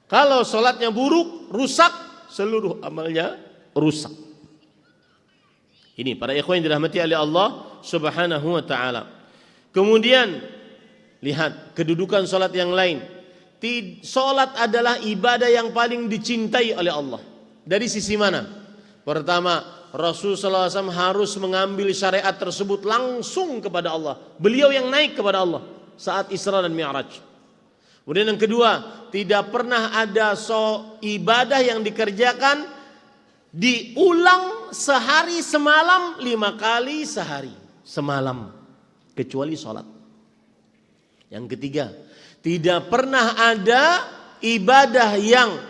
Kalau solatnya buruk, rusak, seluruh amalnya rusak. Ini para ikhwan yang dirahmati oleh Allah Subhanahu wa taala. Kemudian lihat kedudukan solat yang lain. Solat adalah ibadah yang paling dicintai oleh Allah. Dari sisi mana? Pertama, Rasulullah SAW harus mengambil syariat tersebut langsung kepada Allah. Beliau yang naik kepada Allah saat Isra dan Mi'raj. Kemudian yang kedua, tidak pernah ada ibadah yang dikerjakan diulang sehari semalam 5 kali sehari semalam kecuali sholat. Yang ketiga, tidak pernah ada ibadah yang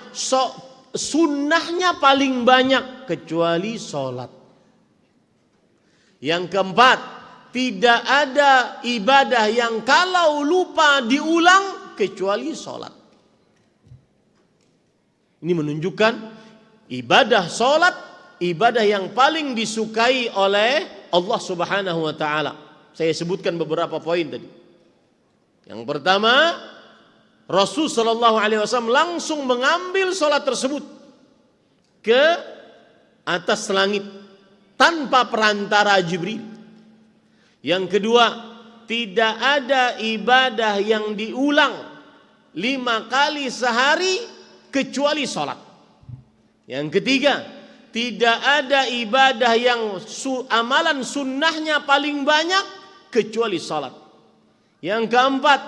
sunnahnya paling banyak kecuali sholat. Yang keempat, tidak ada ibadah yang kalau lupa diulang kecuali sholat. Ini menunjukkan ibadah sholat, ibadah yang paling disukai oleh Allah Subhanahu wa ta'ala. Saya sebutkan beberapa poin tadi. Yang pertama, Rasul sallallahu alaihi wasallam langsung mengambil sholat tersebut ke atas langit tanpa perantara Jibril. Yang kedua, tidak ada ibadah yang diulang 5 kali sehari kecuali sholat. Yang ketiga, tidak ada ibadah yang amalan sunnahnya paling banyak kecuali sholat. Yang keempat,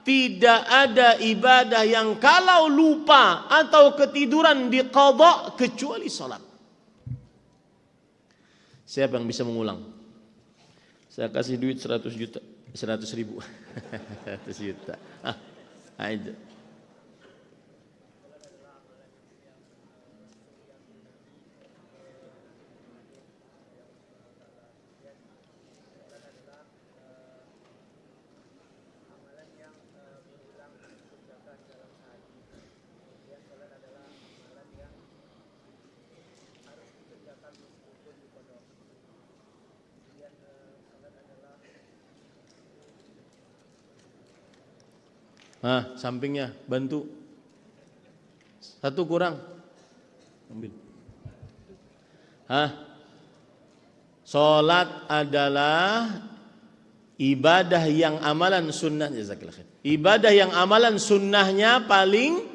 tidak ada ibadah yang kalau lupa atau ketiduran diqadha kecuali sholat. Siapa yang bisa mengulang? Saya kasih duit 100 juta, 100 ribu. 100 juta. Aja. Sampingnya bantu. Satu kurang. Ambil. Salat adalah ibadah yang amalan sunnah. Ibadah yang amalan sunnahnya paling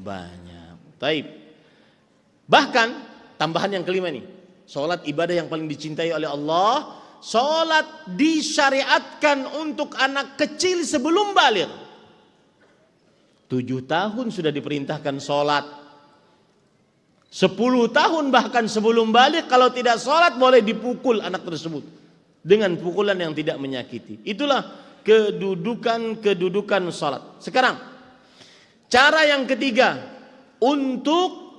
banyak. Taib. Bahkan tambahan yang kelima nih. Salat ibadah yang paling dicintai oleh Allah. Salat disyariatkan untuk anak kecil sebelum baligh. 7 tahun sudah diperintahkan sholat. 10 tahun bahkan sebelum balik, kalau tidak sholat boleh dipukul anak tersebut dengan pukulan yang tidak menyakiti. Itulah kedudukan sholat. Sekarang cara yang ketiga untuk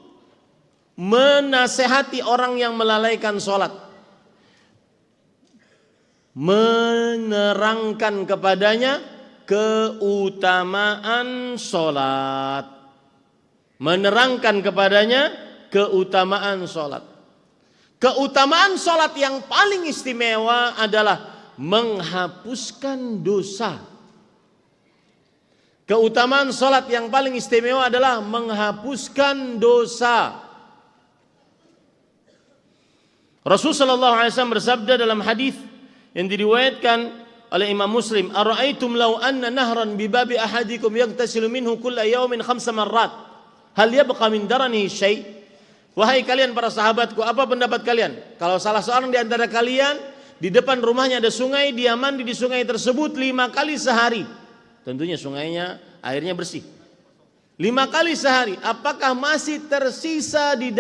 menasehati orang yang melalaikan sholat, menerangkan kepadanya keutamaan sholat, menerangkan kepadanya keutamaan sholat. Keutamaan sholat yang paling istimewa adalah menghapuskan dosa. Keutamaan sholat yang paling istimewa adalah menghapuskan dosa. Rasulullah SAW bersabda dalam hadis yang diriwayatkan oleh Imam Muslim, "Ara'aitum law anna nahran bi babi ahadikum yaghtasilu minhu kulla yawmin 5 marrat, hal yabqa min daranihi syai'?" Wahai kalian para sahabatku, apa pendapat kalian kalau salah seorang di antara kalian di depan rumahnya ada sungai, dia mandi di sungai tersebut 5 kali sehari. Tentunya sungainya airnya bersih. 5 kali sehari, apakah masih tersisa di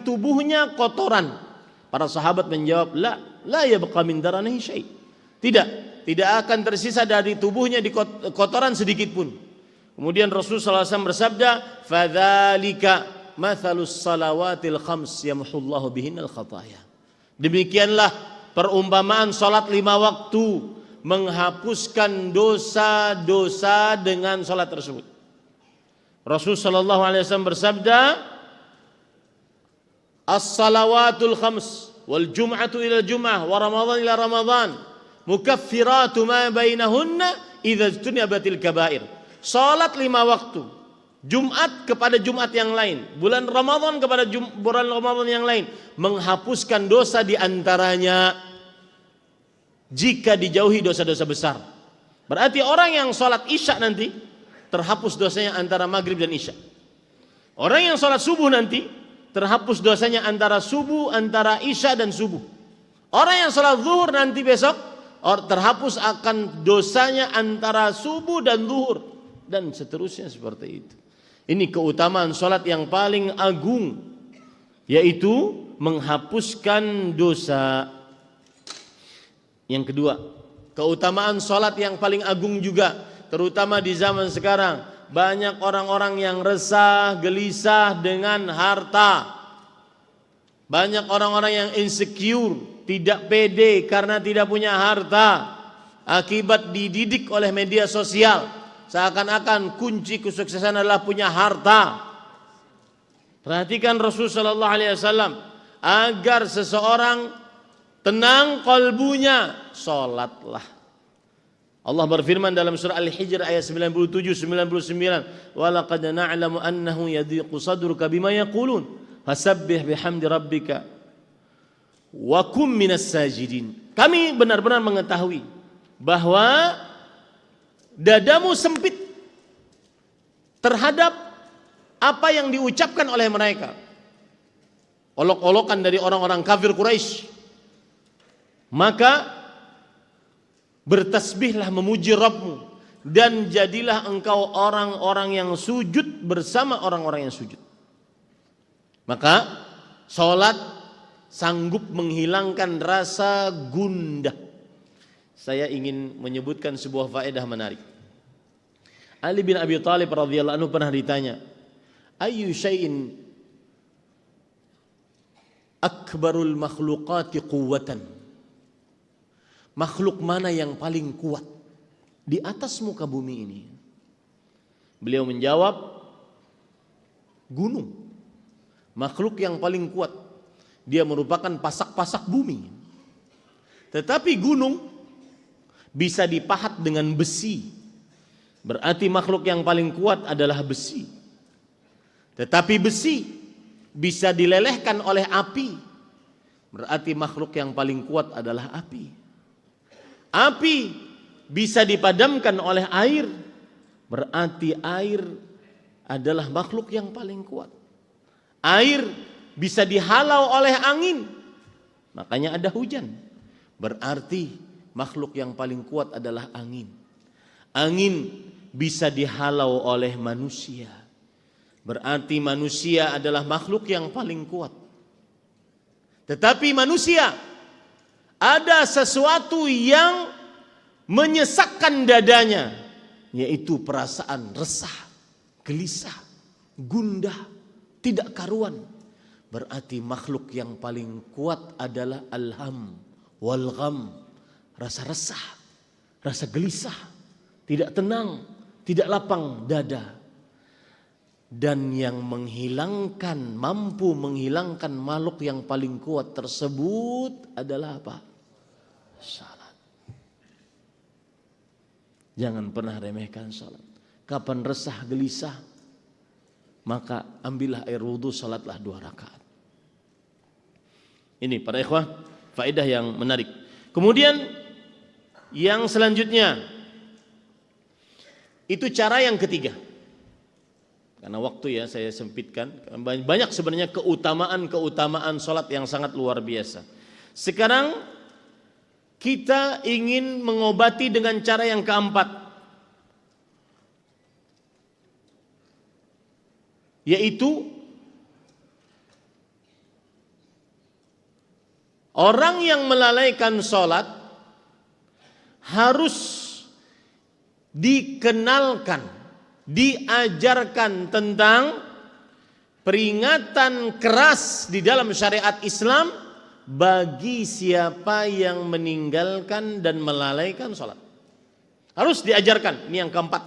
tubuhnya kotoran? Para sahabat menjawab, la yabqa min daranihi syai'. Tidak akan tersisa dari tubuhnya di kotoran sedikit pun. Kemudian Rasulullah SAW bersabda, "Fadzalika mathalus salawatil khams yamhullahu bihinnal khataya." Demikianlah perumpamaan salat 5 waktu menghapuskan dosa-dosa dengan salat tersebut. Rasulullah SAW bersabda, "As-salawatul khams wal jum'atu ila jum'ah wa ramadhan ila ramadhan mukaffiratu ma bainahunna idza ijtunibatil kaba'ir." Salat 5 waktu, Jumat kepada Jumat yang lain, bulan Ramadan kepada bulan Ramadan yang lain, menghapuskan dosa di antaranya jika dijauhi dosa-dosa besar. Berarti orang yang salat Isya nanti terhapus dosanya antara maghrib dan Isya. Orang yang salat subuh nanti terhapus dosanya antara subuh, antara isya dan subuh. Orang yang salat zuhur nanti besok terhapus akan dosanya antara subuh dan zuhur, dan seterusnya seperti itu. Ini keutamaan salat yang paling agung, yaitu menghapuskan dosa. Yang kedua, keutamaan salat yang paling agung juga, terutama di zaman sekarang, banyak orang-orang yang resah, gelisah dengan harta. Banyak orang-orang yang insecure, tidak pede karena tidak punya harta, akibat dididik oleh media sosial seakan-akan kunci kesuksesan adalah punya harta. Perhatikan Rasulullah sallallahu alaihi wasallam, agar seseorang tenang kalbunya, salatlah. Allah berfirman dalam surah Al-Hijr ayat 97-99, "Walaqad na'lamu annahu yadhiqu sadruka bima yaqulun, fasabbih bihamdi rabbika wa kum minas sajidin." Kami benar-benar mengetahui bahwa dadamu sempit terhadap apa yang diucapkan oleh mereka, olok-olokan dari orang-orang kafir Quraisy. Maka bertasbihlah memuji Rabbmu, dan jadilah engkau orang-orang yang sujud bersama orang-orang yang sujud. Maka salat sanggup menghilangkan rasa gundah. Saya ingin menyebutkan sebuah faedah menarik. Ali bin Abi Thalib radhiyallahu anhu pernah ditanya, "Ayyu syai'in akbarul makhluqati quwwatan?" Makhluk mana yang paling kuat di atas muka bumi ini? Beliau menjawab, gunung. Makhluk yang paling kuat, dia merupakan pasak-pasak bumi. Tetapi gunung bisa dipahat dengan besi, berarti makhluk yang paling kuat adalah besi. Tetapi besi bisa dilelehkan oleh api, berarti makhluk yang paling kuat adalah api. Api bisa dipadamkan oleh air, berarti air adalah makhluk yang paling kuat. Air bisa dihalau oleh angin, makanya ada hujan, berarti makhluk yang paling kuat adalah angin. Angin bisa dihalau oleh manusia, berarti manusia adalah makhluk yang paling kuat. Tetapi manusia ada sesuatu yang menyesakkan dadanya, yaitu perasaan resah, gelisah, gundah, tidak karuan. Berarti makhluk yang paling kuat adalah alham wal gham, rasa resah, rasa gelisah, tidak tenang, tidak lapang dada. Dan yang mampu menghilangkan makhluk yang paling kuat tersebut adalah apa? Salat. Jangan pernah remehkan salat. Kapan resah, gelisah, maka ambillah air wudu, salatlah 2 rakaat. Ini para ikhwah, faedah yang menarik. Kemudian yang selanjutnya, itu cara yang ketiga. Karena waktu ya saya sempitkan. Banyak sebenarnya keutamaan salat yang sangat luar biasa. Sekarang kita ingin mengobati dengan cara yang keempat, yaitu orang yang melalaikan salat harus dikenalkan, diajarkan tentang peringatan keras di dalam syariat Islam bagi siapa yang meninggalkan dan melalaikan sholat. Harus diajarkan, ini yang keempat.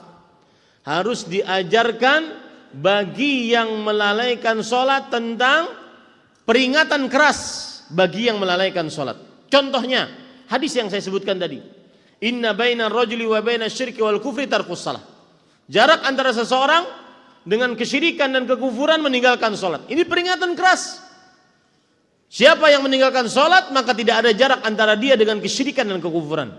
Harus diajarkan bagi yang melalaikan sholat tentang peringatan keras bagi yang melalaikan sholat. Contohnya hadis yang saya sebutkan tadi, inna baina rajuli wa baina syirki wal kufri tarkus salah. Jarak antara seseorang dengan kesyirikan dan kekufuran meninggalkan sholat. Ini peringatan keras. Siapa yang meninggalkan sholat maka tidak ada jarak antara dia dengan kesyirikan dan kekufuran.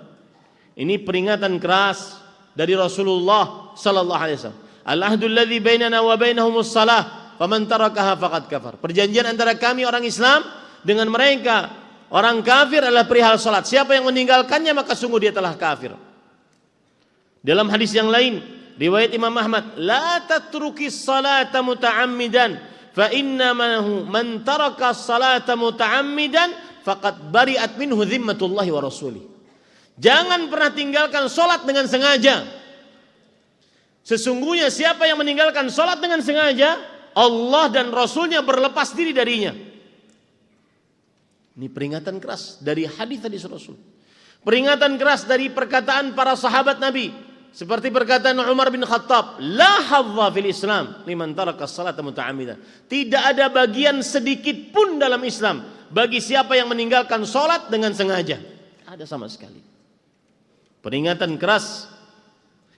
Ini peringatan keras dari Rasulullah sallallahu alaihi wasallam. Al-ahdul ladzi bainana wa bainahumus salah faman tarakaha faqad kafar. Perjanjian antara kami orang Islam dengan mereka orang kafir adalah perihal salat. Siapa yang meninggalkannya maka sungguh dia telah kafir. Dalam hadis yang lain riwayat Imam Ahmad, la tatruki salata muta'ammidan fa innamahu man taraka salata muta'ammidan faqad bari'at minhu zimmatullahi wa rasulih. Jangan pernah tinggalkan salat dengan sengaja. Sesungguhnya siapa yang meninggalkan salat dengan sengaja, Allah dan Rasulnya berlepas diri darinya. Ini peringatan keras dari hadis Rasul. Peringatan keras dari perkataan para sahabat Nabi. Seperti perkataan Umar bin Khattab, la hadza fil Islam liman taraka salata muta'ammidan. Tidak ada bagian sedikit pun dalam Islam bagi siapa yang meninggalkan salat dengan sengaja. Ada sama sekali. Peringatan keras.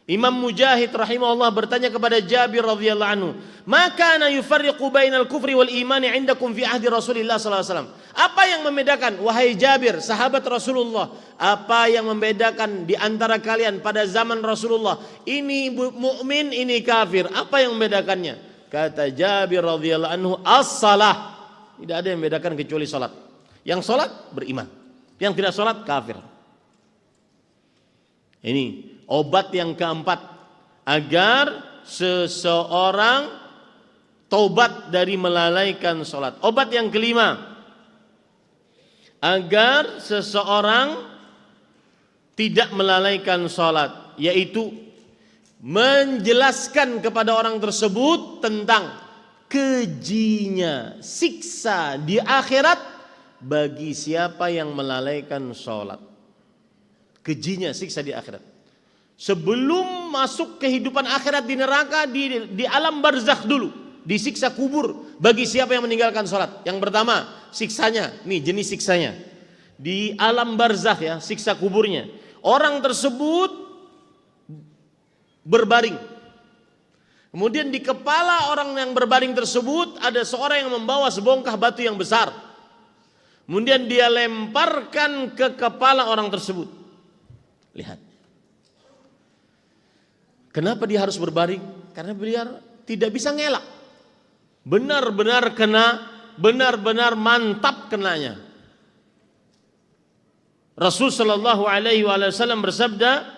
Imam Mujahid rahimahullah bertanya kepada Jabir radhiyallahu anhu, "Maka kana yufarriqu bainal kufri wal imani 'indakum fi ahdi Rasulillah sallallahu alaihi wasallam?" Apa yang membedakan wahai Jabir, sahabat Rasulullah? Apa yang membedakan di antara kalian pada zaman Rasulullah? Ini mukmin, ini kafir. Apa yang membedakannya? Kata Jabir radhiyallahu anhu, "As-salah." Tidak ada yang membedakan kecuali salat. Yang salat beriman, yang tidak salat kafir. Ini obat yang keempat agar seseorang taubat dari melalaikan sholat. Obat yang kelima agar seseorang tidak melalaikan sholat, yaitu menjelaskan kepada orang tersebut tentang kejinya siksa di akhirat bagi siapa yang melalaikan sholat. Kejinya siksa di akhirat. Sebelum masuk kehidupan akhirat di neraka, di alam barzakh dulu, disiksa kubur bagi siapa yang meninggalkan sholat. Yang pertama siksanya, nih jenis siksanya di alam barzakh ya, siksa kuburnya. Orang tersebut berbaring, kemudian di kepala orang yang berbaring tersebut ada seorang yang membawa sebongkah batu yang besar, kemudian dia lemparkan ke kepala orang tersebut. Lihat, kenapa dia harus berbaring? Karena beliau tidak bisa ngelak. Benar-benar kena, benar-benar mantap kenanya. Rasul sallallahu alaihi wasallam bersabda,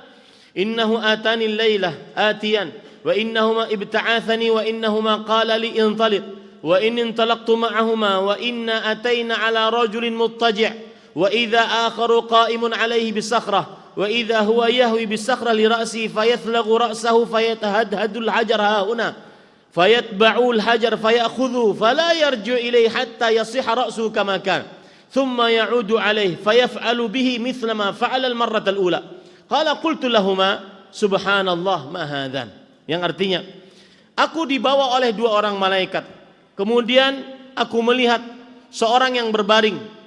"Innahu atani al-lailah atiyan wa innahuma ibta'athani wa innahuma qala li intaliq wa in intalaqtu ma'ahuma wa inna atayna ala rajulin muttaji' wa idza akharu qa'imun alaihi bisakhrah wa idza huwa yahwi bisakhrah li ra'si fayathlaghu ra'sahu fayatahadhadul hajar hauna fayatba'ul hajar fayakhudhu fala yarju ilayhi hatta yasihha ra'suhu kama kan thumma ya'udu alayhi fayaf'alu bihi mithla ma fa'ala al-marrata al-ula." Qala qultu lahumā subhanallah ma hadhan, yang artinya aku dibawa oleh dua orang malaikat, kemudian aku melihat seorang yang berbaring.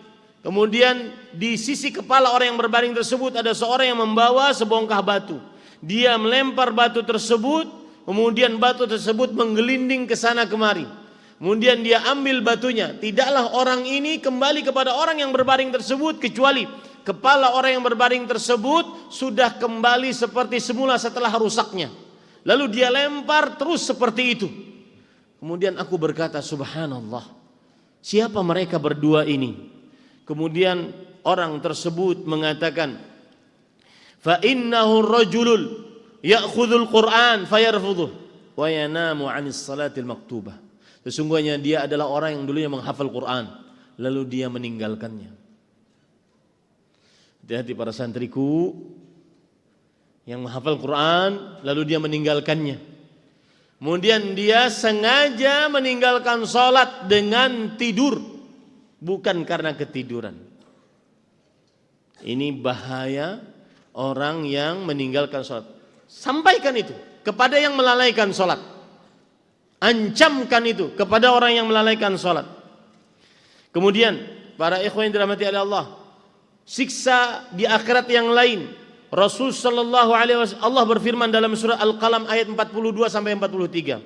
Kemudian di sisi kepala orang yang berbaring tersebut ada seorang yang membawa sebongkah batu. Dia melempar batu tersebut, kemudian batu tersebut menggelinding ke sana kemari. Kemudian dia ambil batunya. Tidaklah orang ini kembali kepada orang yang berbaring tersebut kecuali kepala orang yang berbaring tersebut sudah kembali seperti semula setelah rusaknya. Lalu dia lempar terus seperti itu. Kemudian aku berkata, subhanallah, siapa mereka berdua ini? Kemudian orang tersebut mengatakan, fa innahu rajulul ya'khudhul Qur'an fayarfudhuh wa yanamu 'anis salatil maktubah. Sesungguhnya dia adalah orang yang dulunya menghafal Quran lalu dia meninggalkannya. Hati-hati para santriku yang menghafal Quran lalu dia meninggalkannya. Kemudian dia sengaja meninggalkan salat dengan tidur, bukan karena ketiduran. Ini bahaya orang yang meninggalkan sholat. Sampaikan itu kepada yang melalaikan sholat. Ancamkan itu kepada orang yang melalaikan sholat. Kemudian para ikhwan yang dirahmati oleh Allah, siksa di akhirat yang lain. Rasul sallallahu alaihi wasallam, Allah berfirman dalam surah Al-Qalam ayat 42 sampai 43.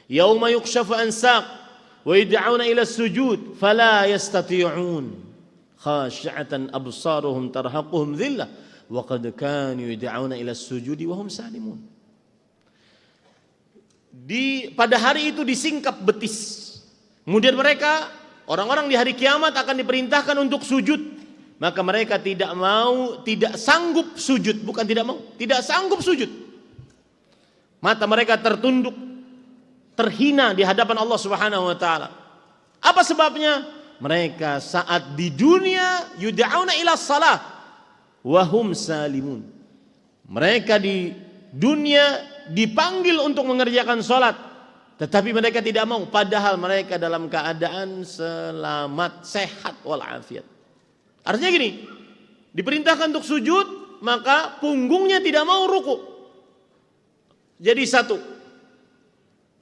Yauma yukshafu an saq wa yad'una ila sujud fala yastati'un khashi'atan absaruhum tarhaquhum dhillah wa qad kanu yad'una ila sujudi wa hum salimun. pada hari itu disingkap betis. Kemudian mereka, orang-orang di hari kiamat akan diperintahkan untuk sujud. Maka mereka tidak sanggup sujud. Bukan tidak mau, tidak sanggup sujud. Mata mereka tertunduk, terhina di hadapan Allah Subhanahu wa ta'ala. Apa sebabnya? Mereka saat di dunia yud'auna ila salah wahum salimun. Mereka di dunia dipanggil untuk mengerjakan salat, tetapi mereka tidak mau, padahal mereka dalam keadaan selamat, sehat walafiat. Artinya gini, diperintahkan untuk sujud, maka punggungnya tidak mau ruku. Jadi satu,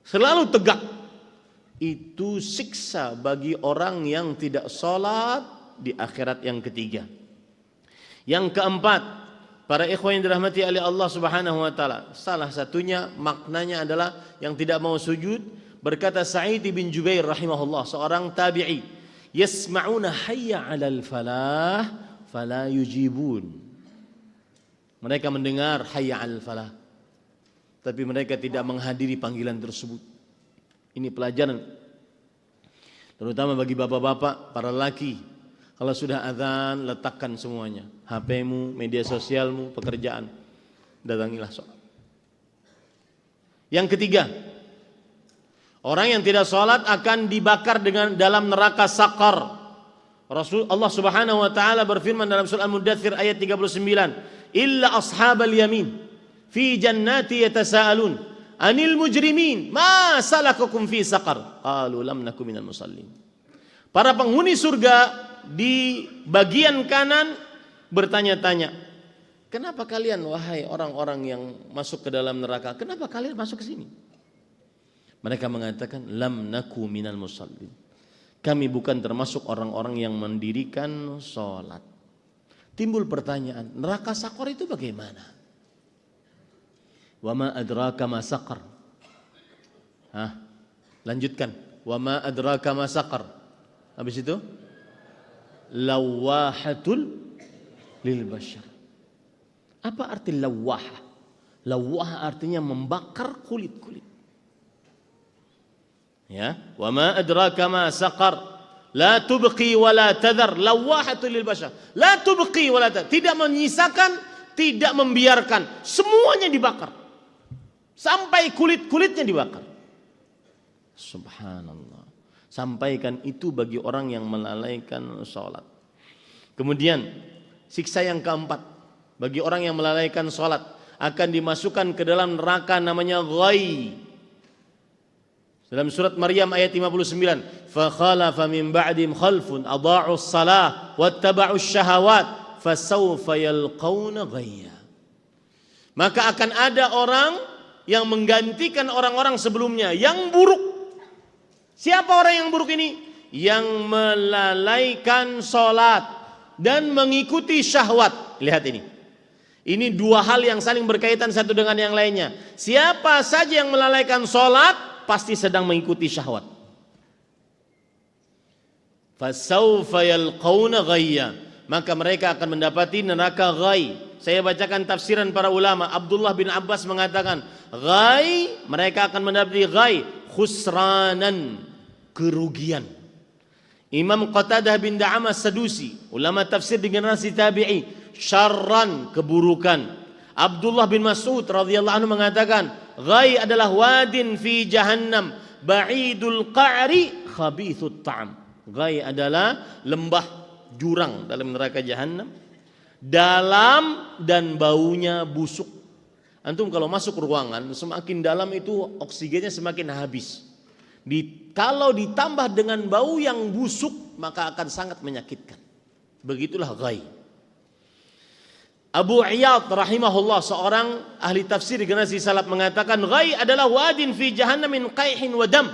selalu tegak. Itu siksa bagi orang yang tidak sholat di akhirat yang ketiga. Yang keempat, para ikhwan yang dirahmati oleh Allah Subhanahu wa taala, salah satunya maknanya adalah yang tidak mau sujud. Berkata Sa'id bin Jubair rahimahullah, seorang tabi'i, yasma'una hayya 'alal falah fala yujibun. Mereka mendengar hayya 'alal falah, tapi mereka tidak menghadiri panggilan tersebut. Ini pelajaran terutama bagi bapak-bapak, para laki. Kalau sudah azan, letakkan semuanya, HP-mu, media sosialmu, pekerjaan, datangilah sholat. Yang ketiga, orang yang tidak sholat akan dibakar dalam neraka Saqar. Allah Subhanahu wa taala berfirman dalam surah Al-Mudaththir ayat 39, illa ashabal yamin fi jannati yatasaalun anil mujrimin ma salakakum fi saqar qalu lam nakum minal musallin. Para penghuni surga di bagian kanan bertanya-tanya, kenapa kalian wahai orang-orang yang masuk ke dalam neraka, kenapa kalian masuk ke sini? Mereka mengatakan lam nakum minal musallin, kami bukan termasuk orang-orang yang mendirikan salat. Timbul pertanyaan, neraka Saqar itu bagaimana? Wa ma adraka ma saqar. Lanjutkan. Wa ma adraka ma saqar. Habis itu lawahatul lil bashar. Apa arti lawaha? Lawaha artinya membakar kulit-kulit. Ya, wa ma adraka ma saqar. La tubqi wa la tadhar. Lawahatul lil bashar. La tubqi wa la tadhar. Tidak menyisakan, tidak membiarkan, semuanya dibakar. Sampai kulit-kulitnya dibakar. Subhanallah. Sampaikan itu bagi orang yang melalaikan sholat. Kemudian siksa yang keempat, bagi orang yang melalaikan sholat, akan dimasukkan ke dalam neraka namanya ghai. Dalam surat Maryam ayat 59, fa khalafa min ba'dim khalfun adha'us salah wattaba'us syahawat fasawfa yalqauna ghayya. Maka akan ada orang yang menggantikan orang-orang sebelumnya yang buruk. Siapa orang yang buruk ini? Yang melalaikan sholat dan mengikuti syahwat. Lihat ini. Ini dua hal yang saling berkaitan satu dengan yang lainnya. Siapa saja yang melalaikan sholat pasti sedang mengikuti syahwat. Fasawfa yalqauna ghayya. Maka mereka akan mendapati neraka ghai. Saya bacakan tafsiran para ulama. Abdullah bin Abbas mengatakan, ghai, mereka akan mendapati ghai, khusranan, kerugian. Imam Qatadah bin Da'amah Sadusi, ulama tafsir di generasi tabi'i, syarran, keburukan. Abdullah bin Mas'ud radhiyallahu anhu mengatakan, ghai adalah wadin fi jahannam, ba'idul qa'ri, khabithut ta'am. Ghai adalah lembah jurang dalam neraka jahannam, dalam dan baunya busuk. Antum kalau masuk ruangan, semakin dalam itu oksigennya semakin habis. Kalau ditambah dengan bau yang busuk, maka akan sangat menyakitkan. Begitulah ghai. Abu Iyad rahimahullah, seorang ahli tafsir di generasi salaf, mengatakan ghai adalah wadin fi jahannam min qaihin wa dam.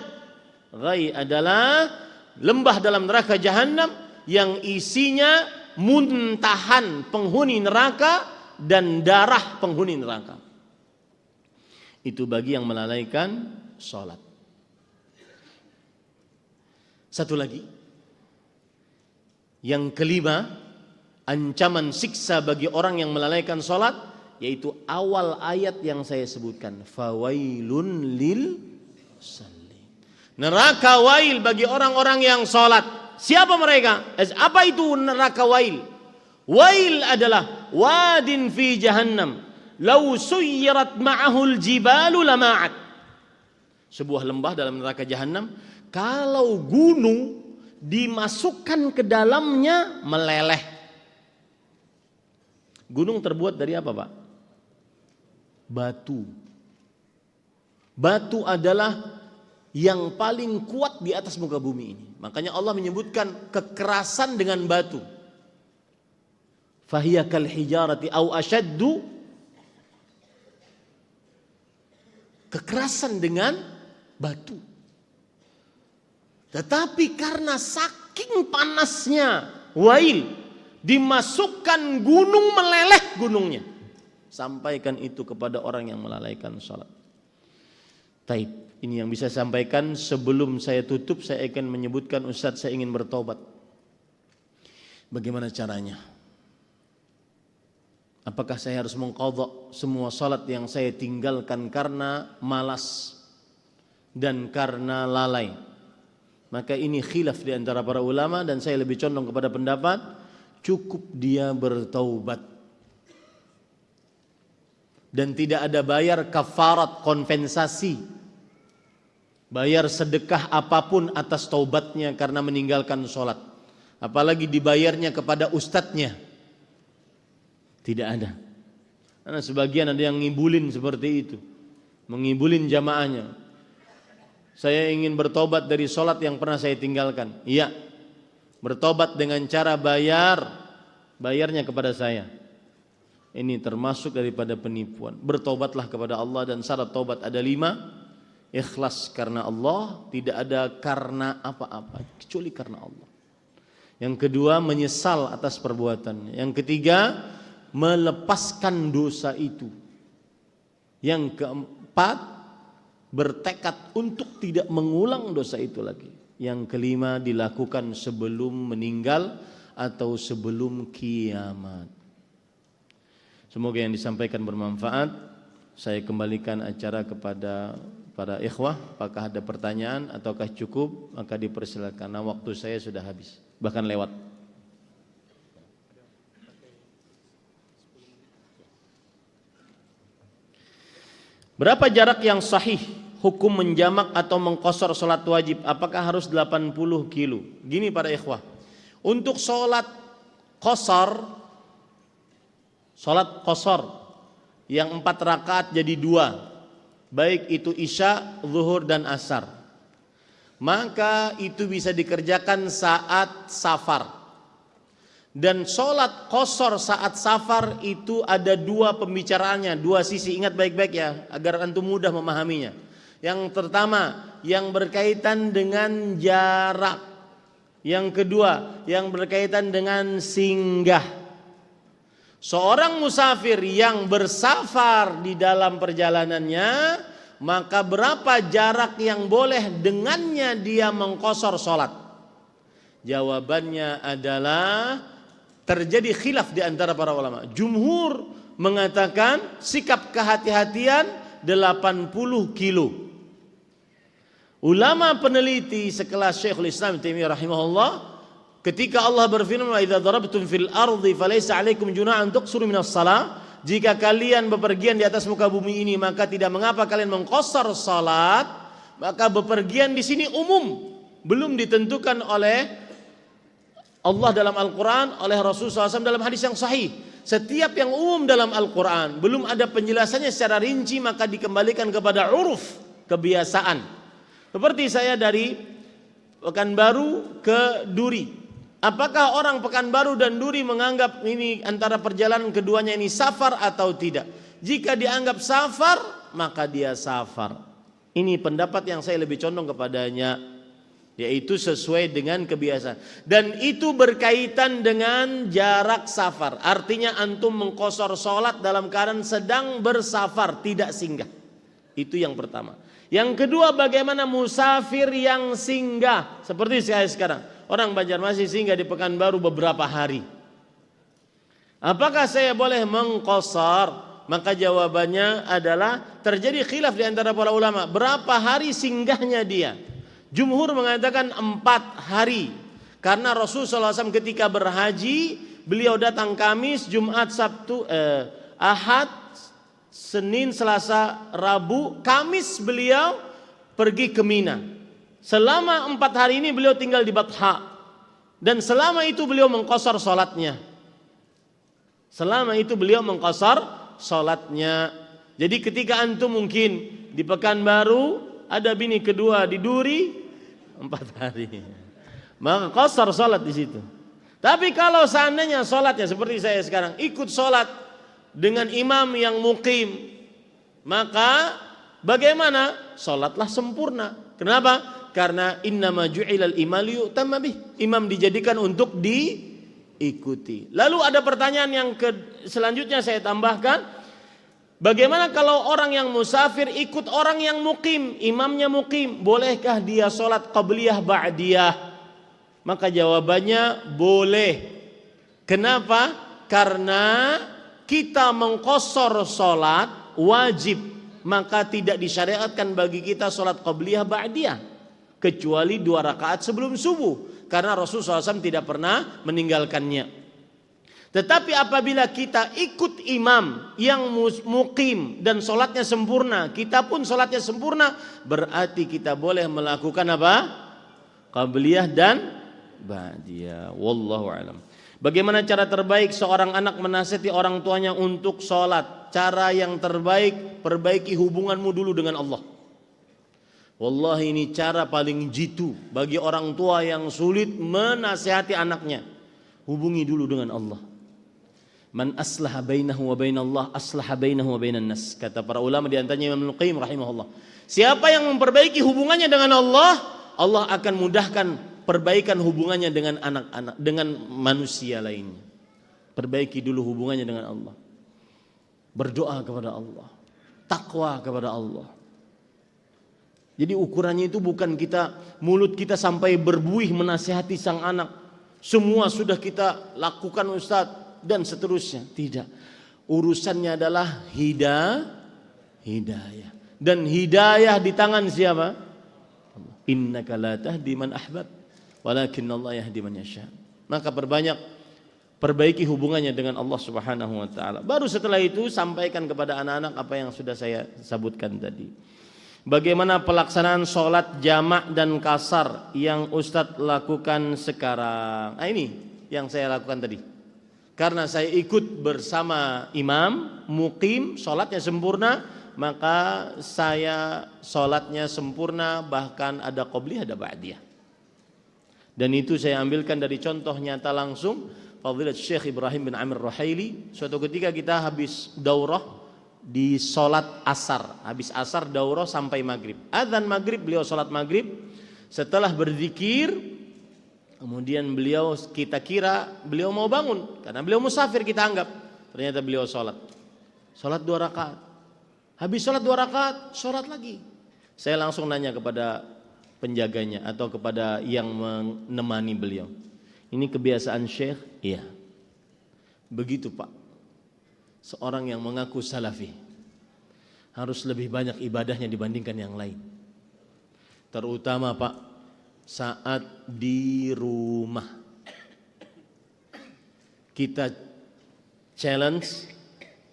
Ghai adalah lembah dalam neraka jahannam yang isinya muntahan penghuni neraka dan darah penghuni neraka. Itu bagi yang melalaikan sholat. Satu lagi, yang kelima, ancaman siksa bagi orang yang melalaikan sholat, yaitu awal ayat yang saya sebutkan, fawailun lil sallim. Neraka wail bagi orang-orang yang salat. Siapa mereka? Apa itu neraka wail? Wail adalah wadin fi jahannam, law suyirat ma'ahul jibalu lama'at. Sebuah lembah dalam neraka jahanam, kalau gunung dimasukkan ke dalamnya meleleh. Gunung terbuat dari apa, Pak? Batu. Batu adalah yang paling kuat di atas muka bumi ini. Makanya Allah menyebutkan kekerasan dengan batu. Fahiya kal hijarati au ashaddu. Kekerasan dengan batu. Tetapi karena saking panasnya wail, dimasukkan gunung meleleh gunungnya. Sampaikan itu kepada orang yang melalaikan salat. Taib, ini yang bisa saya sampaikan. Sebelum saya tutup, saya akan menyebutkan, Ustaz, saya ingin bertobat. Bagaimana caranya? Apakah saya harus mengqadha semua salat yang saya tinggalkan karena malas dan karena lalai? Maka ini khilaf di antara para ulama, dan saya lebih condong kepada pendapat cukup dia bertaubat. Dan tidak ada bayar kafarat, kompensasi, bayar sedekah apapun atas taubatnya karena meninggalkan sholat. Apalagi dibayarnya kepada ustadznya. Tidak ada. Karena sebagian ada yang ngibulin seperti itu, mengibulin jamaahnya. Saya ingin bertobat dari sholat yang pernah saya tinggalkan. Iya, bertobat dengan cara bayarnya kepada saya. Ini termasuk daripada penipuan. Bertobatlah kepada Allah, dan syarat taubat ada 5. Ikhlas karena Allah, tidak ada karena apa-apa kecuali karena Allah. Yang kedua, menyesal atas perbuatannya. Yang ketiga, melepaskan dosa itu. Yang keempat, bertekad untuk tidak mengulang dosa itu lagi. Yang kelima, dilakukan sebelum meninggal atau sebelum kiamat. Semoga yang disampaikan bermanfaat. Saya kembalikan acara kepada para ikhwah. Apakah ada pertanyaan ataukah cukup? Maka dipersilakan. Nah, waktu saya sudah habis, bahkan lewat. Berapa jarak yang sahih hukum menjamak atau mengqashar salat wajib? Apakah harus 80 kilo? Gini para ikhwah, untuk salat qashar, salat qashar yang 4 rakaat jadi 2, baik itu isya, zuhur dan asar, maka itu bisa dikerjakan saat safar. Dan sholat qashar saat safar itu ada 2 pembicaraannya, 2 sisi. Ingat baik-baik ya, agar antum mudah memahaminya. Yang pertama, yang berkaitan dengan jarak. Yang kedua, yang berkaitan dengan singgah. Seorang musafir yang bersafar di dalam perjalanannya, maka berapa jarak yang boleh dengannya dia mengqashar sholat? Jawabannya adalah terjadi khilaf di antara para ulama. Jumhur mengatakan sikap kehati-hatian 80 kilo. Ulama peneliti sekelas Syekhul Islam Ibnu Taimiyah rahimahullah, ketika Allah berfirman, "Wa idza darabtum fil ardi falaysa 'alaikum junahun tuqsuru minas shalah." Jika kalian bepergian di atas muka bumi ini, maka tidak mengapa kalian mengqashar salat. Maka bepergian di sini umum, belum ditentukan oleh Allah dalam Al-Quran, oleh Rasulullah SAW dalam hadis yang sahih. Setiap yang umum dalam Al-Quran belum ada penjelasannya secara rinci, maka dikembalikan kepada uruf, kebiasaan. Seperti saya dari Pekanbaru ke Duri. Apakah orang Pekanbaru dan Duri menganggap ini antara perjalanan keduanya ini safar atau tidak? Jika dianggap safar, maka dia safar. Ini pendapat yang saya lebih condong kepadanya, yaitu sesuai dengan kebiasaan. Dan itu berkaitan dengan jarak safar. Artinya antum mengqashar sholat dalam keadaan sedang bersafar, tidak singgah. Itu yang pertama. Yang kedua, bagaimana musafir yang singgah? Seperti saya sekarang, orang Banjarmasin singgah di Pekanbaru beberapa hari. Apakah saya boleh mengqashar? Maka jawabannya adalah terjadi khilaf di antara para ulama. Berapa hari singgahnya dia? Jumhur mengatakan 4 hari. Karena Rasulullah SAW ketika berhaji, beliau datang Kamis, Jumat, Sabtu, Ahad, Senin, Selasa, Rabu. Kamis beliau pergi ke Mina. Selama 4 hari ini beliau tinggal di Batha. Dan selama itu beliau mengqasar salatnya. Selama itu beliau mengqasar salatnya. Jadi ketika antum mungkin di Pekanbaru ada bini kedua di Duri 4 hari, maka qasar salat di situ. Tapi kalau seandainya salatnya seperti saya sekarang ikut salat dengan imam yang muqim, maka bagaimana? Salatlah sempurna. Kenapa? Karena innama ju'ilal imam liyutamma bih. Imam dijadikan untuk diikuti. Lalu ada pertanyaan yang selanjutnya saya tambahkan. Bagaimana kalau orang yang musafir ikut orang yang muqim, imamnya muqim, bolehkah dia sholat qabliyah ba'diyah? Maka jawabannya boleh. Kenapa? Karena kita mengqasar sholat wajib, maka tidak disyariatkan bagi kita sholat qabliyah ba'diyah kecuali 2 rakaat sebelum subuh, karena Rasulullah SAW tidak pernah meninggalkannya. Tetapi apabila kita ikut imam yang muqim dan sholatnya sempurna, kita pun sholatnya sempurna, berarti kita boleh melakukan apa? Qabliyah dan ba'diyah. Wallahu a'lam. Bagaimana cara terbaik seorang anak menasihati orang tuanya untuk sholat? Cara yang terbaik, perbaiki hubunganmu dulu dengan Allah. Wallahi ini cara paling jitu bagi orang tua yang sulit menasihati anaknya. Hubungi dulu dengan Allah. Man aslaha bainahu wa bainallah aslaha bainahu wa bainan nas. Kata para ulama di antaranya Imam Al-Qayyim rahimahullah. Siapa yang memperbaiki hubungannya dengan Allah, Allah akan mudahkan perbaikan hubungannya dengan anak-anak, dengan manusia lainnya. Perbaiki dulu hubungannya dengan Allah. Berdoa kepada Allah. Takwa kepada Allah. Jadi ukurannya itu bukan mulut kita sampai berbuih menasihati sang anak. Semua sudah kita lakukan Ustaz dan seterusnya. Tidak. Urusannya adalah hidayah. Dan hidayah di tangan siapa? Innaka la tahdi man ahbab, walakinna Allah yahdi man yasha. Maka perbaiki hubungannya dengan Allah Subhanahu wa taala. Baru setelah itu sampaikan kepada anak-anak apa yang sudah saya sebutkan tadi. Bagaimana pelaksanaan sholat jamak dan kasar yang Ustadz lakukan sekarang? Nah, ini yang saya lakukan tadi. Karena saya ikut bersama imam muqim, sholatnya sempurna, maka saya sholatnya sempurna, bahkan ada qobliyah ada ba'diyah. Dan itu saya ambilkan dari contoh nyata langsung Fadilat Syekh Ibrahim bin Amir Ruhaili. Suatu ketika kita habis daurah di sholat asar, habis asar daurah sampai maghrib, adzan maghrib, beliau sholat maghrib, setelah berzikir, kemudian kita kira beliau mau bangun, karena beliau musafir kita anggap, ternyata beliau sholat 2 rakaat, habis sholat 2 rakaat, sholat lagi. Saya langsung nanya kepada penjaganya atau kepada yang menemani beliau, ini kebiasaan Syekh? Iya. Begitu Pak. Seorang yang mengaku salafi harus lebih banyak ibadahnya dibandingkan yang lain. Terutama Pak, saat di rumah. Kita challenge,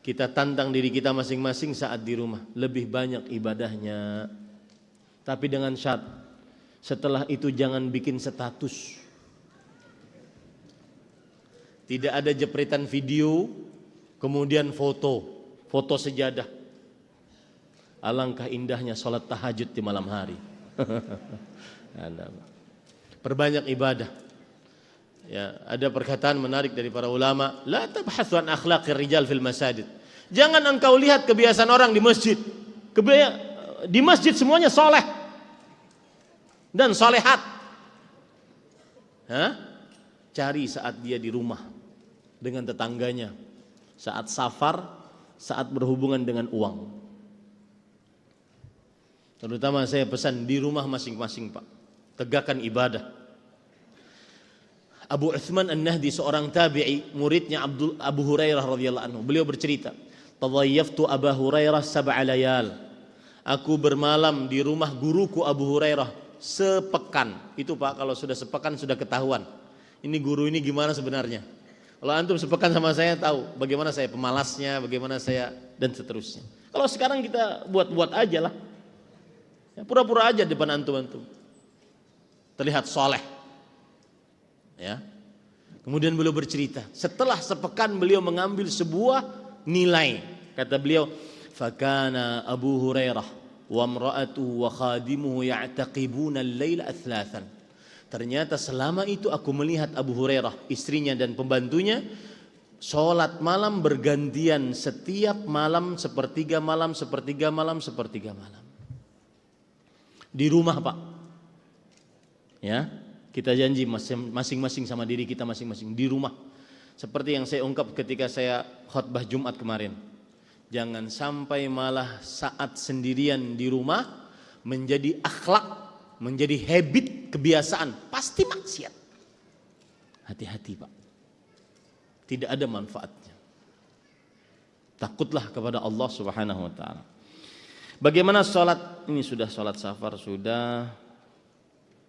kita tantang diri kita masing-masing saat di rumah. Lebih banyak ibadahnya. Tapi dengan syarat, setelah itu jangan bikin status. Tidak ada jepretan video, kemudian foto sejadah. Alangkah indahnya sholat tahajud di malam hari. Perbanyak ibadah. Ya, ada perkataan menarik dari para ulama, la tabhathu an akhlaqir rijal fil masajid. Jangan engkau lihat kebiasaan orang di masjid. Di masjid semuanya soleh dan solehat. Cari saat dia di rumah dengan tetangganya, saat safar, saat berhubungan dengan uang. Terutama saya pesan di rumah masing-masing Pak, tegakkan ibadah. Abu Uthman An-Nahdi seorang tabi'i, muridnya Abu Hurairah radhiyallahu anhu, beliau bercerita, Tadhayyaftu Aba Hurairah sab'a layal. Aku bermalam di rumah guruku Abu Hurairah sepekan. Itu Pak, kalau sudah sepekan sudah ketahuan. Ini guru ini gimana sebenarnya. Kalau antum sepekan sama saya tahu bagaimana saya pemalasnya, bagaimana saya dan seterusnya. Kalau sekarang kita buat-buat aja lah. Ya, pura-pura aja depan antum-antum. Terlihat soleh. Ya. Kemudian beliau bercerita, setelah sepekan beliau mengambil sebuah nilai. Kata beliau, "Fakana Abu Hurairah wa imra'atuhu wa khadimuhu ya'taqibuna al-laila atlathan." Ternyata selama itu aku melihat Abu Hurairah, istrinya dan pembantunya sholat malam bergantian, setiap malam sepertiga malam, sepertiga malam, sepertiga malam. Di rumah Pak. Ya, kita janji masing-masing sama diri kita masing-masing di rumah. Seperti yang saya ungkap ketika saya khutbah Jumat kemarin. Jangan sampai malah saat sendirian di rumah menjadi akhlak, menjadi habit, kebiasaan, pasti maksiat. Hati-hati Pak. Tidak ada manfaatnya. Takutlah kepada Allah Subhanahu wa taala. Bagaimana sholat? Ini sudah sholat safar sudah.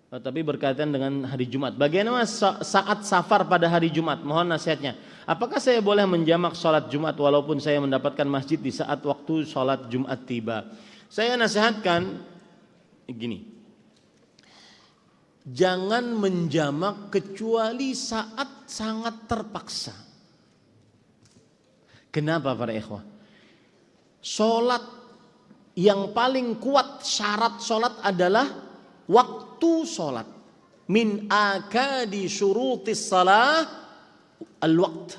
Tapi berkaitan dengan hari Jumat. Bagaimana saat safar pada hari Jumat? Mohon nasihatnya. Apakah saya boleh menjamak sholat Jumat walaupun saya mendapatkan masjid di saat waktu sholat Jumat tiba? Saya nasihatkan gini. Jangan menjamak kecuali saat sangat terpaksa. Kenapa para ikhwah? Sholat yang paling kuat syarat sholat adalah waktu sholat. Min akadi syurutis salah al-waqt.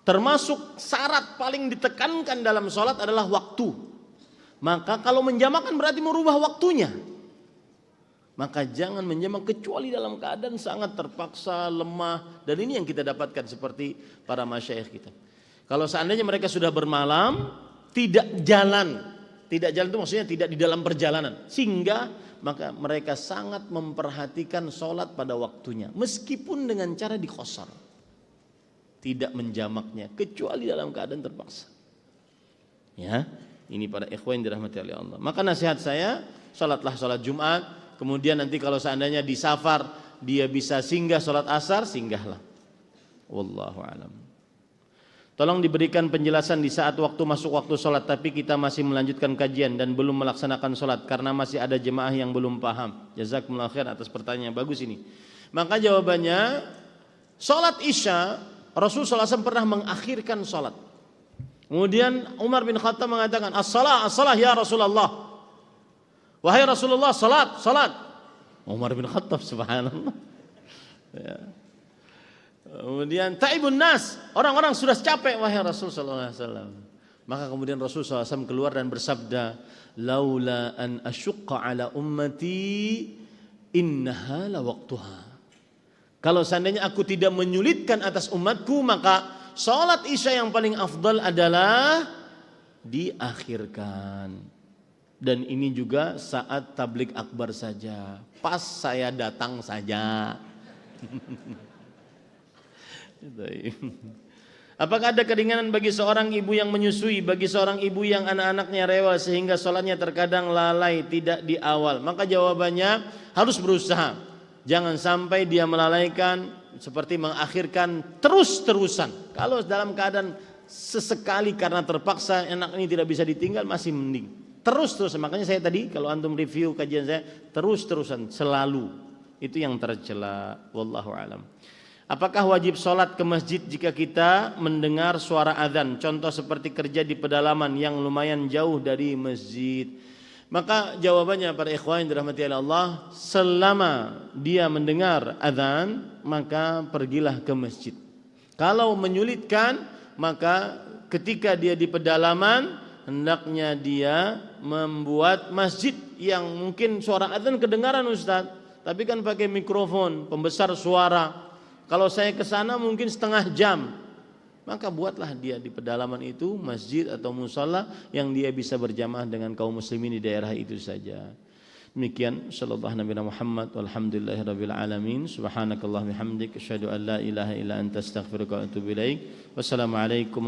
Termasuk syarat paling ditekankan dalam sholat adalah waktu. Maka kalau menjamakkan berarti merubah waktunya. Maka jangan menjamak kecuali dalam keadaan sangat terpaksa, lemah. Dan ini yang kita dapatkan seperti para masyayikh kita. Kalau seandainya mereka sudah bermalam, tidak jalan. Tidak jalan itu maksudnya tidak di dalam perjalanan. Sehingga maka mereka sangat memperhatikan sholat pada waktunya. Meskipun dengan cara diqashar. Tidak menjamaknya kecuali dalam keadaan terpaksa. Ya, ini para ikhwan yang dirahmati oleh Allah. Maka nasihat saya, sholatlah sholat Jumat. Kemudian nanti kalau seandainya di safar dia bisa singgah sholat asar, singgahlah. Wallahu alam. Tolong diberikan penjelasan di saat waktu masuk waktu sholat tapi kita masih melanjutkan kajian dan belum melaksanakan sholat karena masih ada jemaah yang belum paham. Jazakumullah khair atas pertanyaan yang bagus ini. Maka jawabannya, sholat Isya Rasulullah SAW pernah mengakhirkan sholat. Kemudian Umar bin Khattab mengatakan, as-salah ya Rasulullah. Wahai Rasulullah, salat. Umar bin Khattab, subhanallah. Ya. Kemudian ta'ibun nas, orang-orang sudah capek wahai Rasulullah SAW. Maka kemudian Rasulullah SAW keluar dan bersabda, laula an asyqa ala ummati innaha la waqtuha. Kalau seandainya aku tidak menyulitkan atas umatku, maka salat Isya yang paling afdal adalah diakhirkan. Dan ini juga saat tablik akbar saja, pas saya datang saja. Apakah ada keringanan bagi seorang ibu yang menyusui, bagi seorang ibu yang anak-anaknya rewel sehingga sholatnya terkadang lalai tidak di awal? Maka jawabannya harus berusaha. Jangan sampai dia melalaikan seperti mengakhirkan terus-terusan. Kalau dalam keadaan sesekali karena terpaksa anak ini tidak bisa ditinggal masih mending. Terus-terusan, makanya saya tadi kalau antum review kajian saya terus-terusan selalu itu yang tercela. Wallahu alam. Apakah wajib sholat ke masjid jika kita mendengar suara azan? Contoh seperti kerja di pedalaman yang lumayan jauh dari masjid. Maka jawabannya para ikhwan yang dirahmati Allah, selama dia mendengar azan maka pergilah ke masjid. Kalau menyulitkan maka ketika dia di pedalaman hendaknya dia membuat masjid yang mungkin suara azan kedengaran Ustaz, tapi kan pakai mikrofon pembesar suara. Kalau saya ke sana mungkin setengah jam. Maka buatlah dia di pedalaman itu masjid atau musalla yang dia bisa berjamaah dengan kaum muslimin di daerah itu saja. Demikian sallallahu nabiyana Muhammad walhamdulillahirabbil alamin. Subhanakallah bihamdik asyhadu an la ilaha illa anta astaghfiruka wa atubu ilaik. Wassalamualaikum